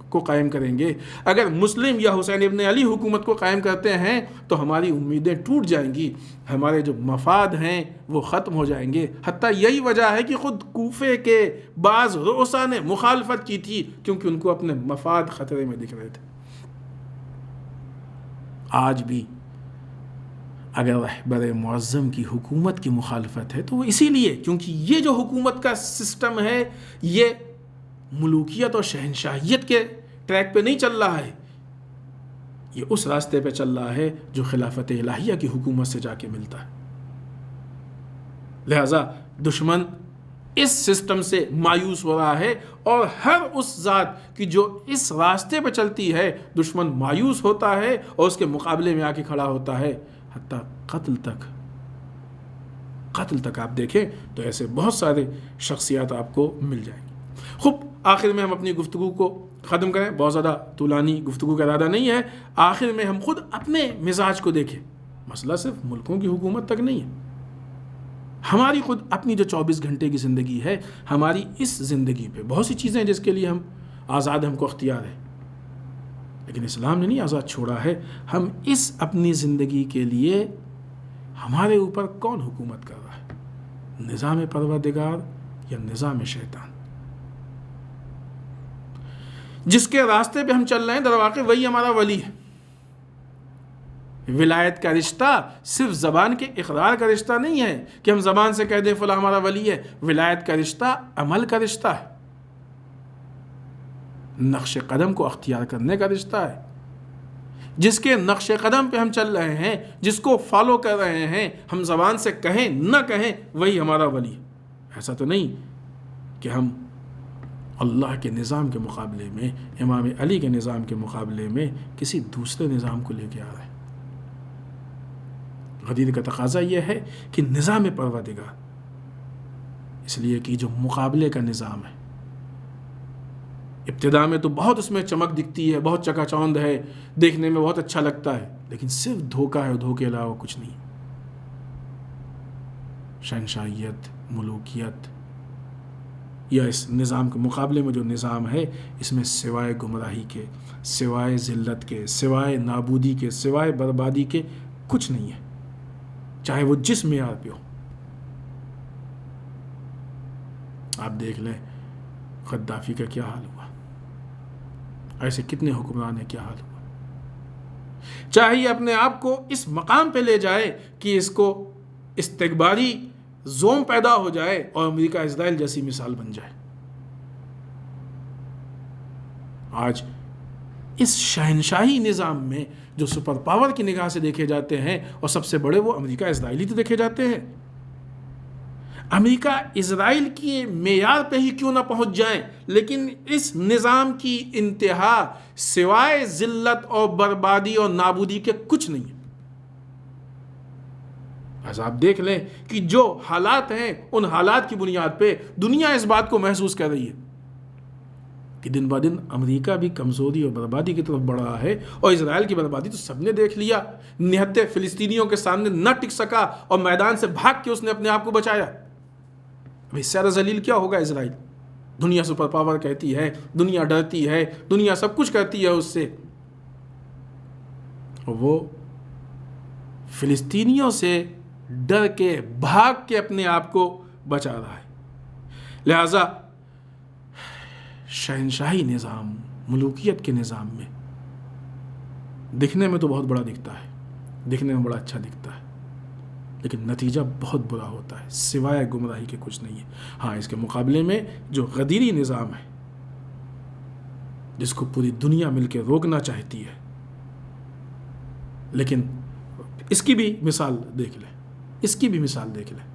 کو قائم کریں گے، اگر مسلم یا حسین ابن علی حکومت کو قائم کرتے ہیں تو ہماری امیدیں ٹوٹ جائیں گی، ہمارے جو مفاد ہیں وہ ختم ہو جائیں گے۔ حتیٰ یہی وجہ ہے کہ خود کوفے کے بعض رؤسا نے مخالفت کی تھی، کیونکہ ان کو اپنے مفاد خطرے میں دکھ رہے تھے۔ آج بھی اگر رہبر معظم کی حکومت کی مخالفت ہے تو وہ اسی لیے کیونکہ یہ جو حکومت کا سسٹم ہے یہ ملوکیت اور شہنشاہیت کے ٹریک پہ نہیں چل رہا ہے، یہ اس راستے پہ چل رہا ہے جو خلافت الہیہ کی حکومت سے جا کے ملتا ہے۔ لہذا دشمن اس سسٹم سے مایوس ہو رہا ہے، اور ہر اس ذات کی جو اس راستے پہ چلتی ہے دشمن مایوس ہوتا ہے اور اس کے مقابلے میں آ کے کھڑا ہوتا ہے، حتیٰ قتل تک آپ دیکھیں تو ایسے بہت سارے شخصیات آپ کو مل جائیں گی۔ خوب آخر میں ہم اپنی گفتگو کو ختم کریں، بہت زیادہ طولانی گفتگو کا ارادہ نہیں ہے، آخر میں ہم خود اپنے مزاج کو دیکھیں، مسئلہ صرف ملکوں کی حکومت تک نہیں ہے، ہماری خود اپنی جو 24 گھنٹے کی زندگی ہے، ہماری اس زندگی پہ بہت سی چیزیں جس کے لیے ہم آزاد، ہم کو اختیار ہے، لیکن اسلام نے نہیں آزاد چھوڑا ہے۔ ہم اس اپنی زندگی کے لیے ہمارے اوپر کون حکومت کر رہا ہے، نظام پروردگار یا نظام شیطان؟ جس کے راستے پہ ہم چل رہے ہیں در واقع وہی ہمارا ولی ہے۔ ولایت کا رشتہ صرف زبان کے اقرار کا رشتہ نہیں ہے کہ ہم زبان سے کہہ دیں فلاں ہمارا ولی ہے، ولایت کا رشتہ عمل کا رشتہ ہے، نقش قدم کو اختیار کرنے کا رشتہ ہے۔ جس کے نقش قدم پہ ہم چل رہے ہیں، جس کو فالو کر رہے ہیں، ہم زبان سے کہیں نہ کہیں وہی ہمارا ولی ہے۔ ایسا تو نہیں کہ ہم اللہ کے نظام کے مقابلے میں، امام علی کے نظام کے مقابلے میں کسی دوسرے نظام کو لے کے آ رہے ہیں۔ غدیر کا تقاضا یہ ہے کہ نظام پروردگار، اس لیے کہ جو مقابلے کا نظام ہے، ابتدا میں تو بہت اس میں چمک دکھتی ہے، بہت چکا چوند ہے، دیکھنے میں بہت اچھا لگتا ہے، لیکن صرف دھوکہ ہے، دھوکے علاوہ کچھ نہیں۔ شہنشاہیت، ملوکیت یا اس نظام کے مقابلے میں جو نظام ہے، اس میں سوائے گمراہی کے، سوائے ذلت کے، سوائے نابودی کے، سوائے بربادی کے کچھ نہیں ہے، چاہے وہ جس معیار پہ ہو۔ آپ دیکھ لیں غدافی کا کیا حال ہوا، ایسے کتنے حکمران ہیں، کیا حال ہوا۔ چاہیے اپنے آپ کو اس مقام پہ لے جائے کہ اس کو استکباری زوم پیدا ہو جائے اور امریکہ اسرائیل جیسی مثال بن جائے۔ آج اس شہنشاہی نظام میں جو سپر پاور کی نگاہ سے دیکھے جاتے ہیں اور سب سے بڑے وہ امریکہ اسرائیلی تو دیکھے جاتے ہیں، امریکہ اسرائیل کی معیار پہ ہی کیوں نہ پہنچ جائیں، لیکن اس نظام کی انتہا سوائے ذلت اور بربادی اور نابودی کے کچھ نہیں ہے۔ ایسا آپ دیکھ لیں کہ جو حالات ہیں ان حالات کی بنیاد پہ دنیا اس بات کو محسوس کر رہی ہے کہ دن بہ دن امریکہ بھی کمزوری اور بربادی کی طرف بڑھ رہا ہے، اور اسرائیل کی بربادی تو سب نے دیکھ لیا، نہتے فلسطینیوں کے سامنے نہ ٹک سکا اور میدان سے بھاگ کے اس نے اپنے آپ کو بچایا۔ ابھی سیر ذلیل کیا ہوگا اسرائیل؟ دنیا سپر پاور کہتی ہے، دنیا ڈرتی ہے، دنیا سب کچھ کرتی ہے اس سے، اور وہ فلسطینیوں سے ڈر کے بھاگ کے اپنے آپ کو بچا رہا ہے۔ لہذا شہنشاہی نظام، ملوکیت کے نظام میں دکھنے میں تو بہت بڑا دکھتا ہے، دکھنے میں بڑا اچھا دکھتا ہے، لیکن نتیجہ بہت برا ہوتا ہے، سوائے گمراہی کے کچھ نہیں ہے۔ ہاں، اس کے مقابلے میں جو غدیری نظام ہے جس کو پوری دنیا مل کے روکنا چاہتی ہے، لیکن اس کی بھی مثال دیکھ لیں، اس کی بھی مثال دیکھ لیں۔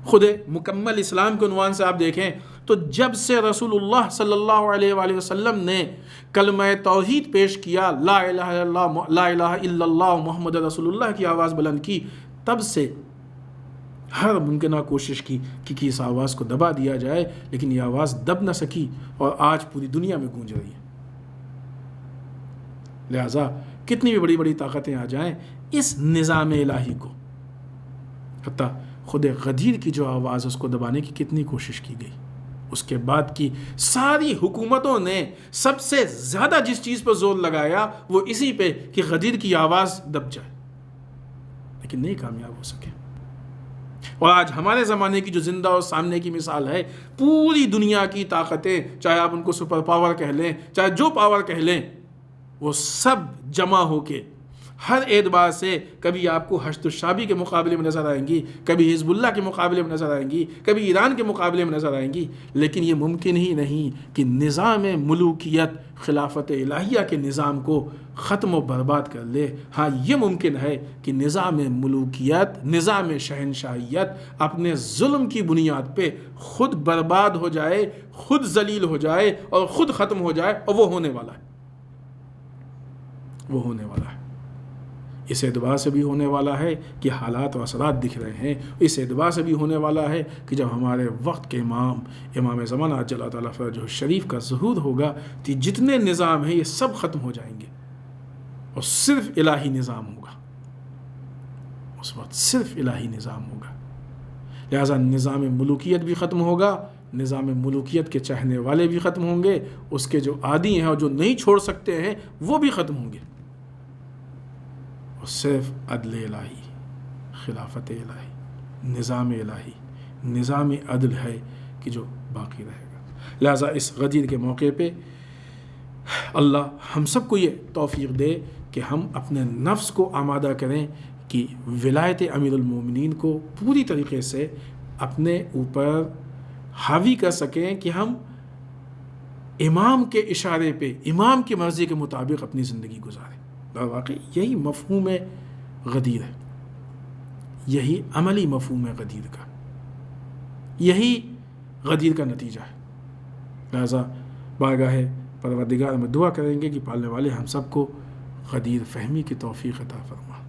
خود مکمل اسلام کے عنوان سے آپ دیکھیں تو جب سے رسول اللہ صلی اللہ علیہ وآلہ وسلم نے کلمہ توحید پیش کیا، لا الہ الا اللہ، لا الہ الا اللہ محمد رسول اللہ کی آواز بلند کی، تب سے ہر ممکنہ کوشش کی کہ اس آواز کو دبا دیا جائے، لیکن یہ آواز دب نہ سکی اور آج پوری دنیا میں گونج رہی ہے۔ لہذا کتنی بھی بڑی بڑی طاقتیں آ جائیں، اس نظام الہی کو، حتیٰ خود غدیر کی جو آواز اس کو دبانے کی کتنی کوشش کی گئی، اس کے بعد کی ساری حکومتوں نے سب سے زیادہ جس چیز پر زور لگایا وہ اسی پہ کہ غدیر کی آواز دب جائے، لیکن نہیں کامیاب ہو سکے۔ اور آج ہمارے زمانے کی جو زندہ اور سامنے کی مثال ہے، پوری دنیا کی طاقتیں، چاہے آپ ان کو سپر پاور کہہ لیں، چاہے جو پاور کہہ لیں، وہ سب جمع ہو کے ہر اعتبار سے کبھی آپ کو حشد الشعبی کے مقابلے میں نظر آئیں گی، کبھی حزب اللہ کے مقابلے میں نظر آئیں گی، کبھی ایران کے مقابلے میں نظر آئیں گی، لیکن یہ ممکن ہی نہیں کہ نظام ملوکیت، خلافت الہیہ کے نظام کو ختم و برباد کر لے۔ ہاں، یہ ممکن ہے کہ نظام ملوکیت، نظام شہنشاہیت اپنے ظلم کی بنیاد پہ خود برباد ہو جائے، خود ذلیل ہو جائے اور خود ختم ہو جائے، اور وہ ہونے والا ہے، وہ ہونے والا ہے۔ اس اعتبار سے بھی ہونے والا ہے کہ حالات و اثرات دکھ رہے ہیں، اس اعتبار سے بھی ہونے والا ہے کہ جب ہمارے وقت کے امام زمان عجل اللہ تعالیٰ فرجہ الشریف کا ظہور ہوگا تو جتنے نظام ہیں یہ سب ختم ہو جائیں گے اور صرف الہی نظام ہوگا، اس وقت صرف الہی نظام ہوگا۔ لہذا نظام ملوکیت بھی ختم ہوگا، نظام ملوکیت کے چاہنے والے بھی ختم ہوں گے، اس کے جو عادی ہیں اور جو نہیں چھوڑ سکتے ہیں وہ بھی ختم ہوں گے، اور صرف عدل الہی، خلافت الہی، نظام الہی، نظام عدل ہے کہ جو باقی رہے گا۔ لہذا اس غدیر کے موقع پہ اللہ ہم سب کو یہ توفیق دے کہ ہم اپنے نفس کو آمادہ کریں کہ ولایت امیر المومنین کو پوری طریقے سے اپنے اوپر حاوی کر سکیں، کہ ہم امام کے اشارے پہ، امام کی مرضی کے مطابق اپنی زندگی گزاریں۔ اور واقعی یہی مفہوم غدیر ہے، یہی عملی مفہوم ہے غدیر کا، یہی غدیر کا نتیجہ ہے۔ لہذا بارگاہ پروردگار میں دعا کریں گے کہ پالنے والے ہم سب کو غدیر فہمی کی توفیق عطا فرما،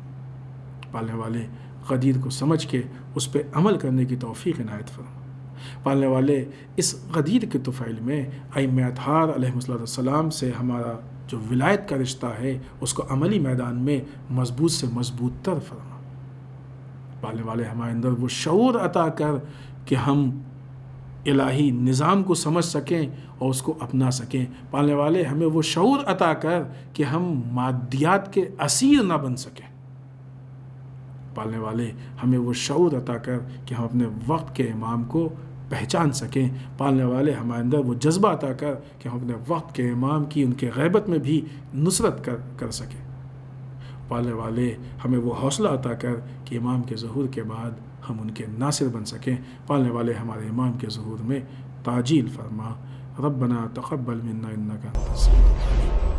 پالنے والے غدیر کو سمجھ کے اس پہ عمل کرنے کی توفیق عنایت فرما، پالنے والے اس غدیر کے طفیل میں ائمہ اطہار علیہ السلام سے ہمارا جو ولایت کا رشتہ ہے اس کو عملی میدان میں مضبوط سے مضبوط تر فرما، پالنے والے ہمارے اندر وہ شعور عطا کر کہ ہم الہی نظام کو سمجھ سکیں اور اس کو اپنا سکیں، پالنے والے ہمیں وہ شعور عطا کر کہ ہم مادیات کے اسیر نہ بن سکیں، پالنے والے ہمیں وہ شعور عطا کر کہ ہم اپنے وقت کے امام کو پہچان سکیں۔ پالنے والے ہمارے اندر وہ جذبہ عطا کر کہ ہم اپنے وقت کے امام کی ان کے غیبت میں بھی نصرت کر سکیں۔ پالنے والے ہمیں وہ حوصلہ عطا کر کہ امام کے ظہور کے بعد ہم ان کے ناصر بن سکیں۔ پالنے والے ہمارے امام کے ظہور میں تعجیل فرما۔ ربنا تقبل منا انک انت السمیع العلیم۔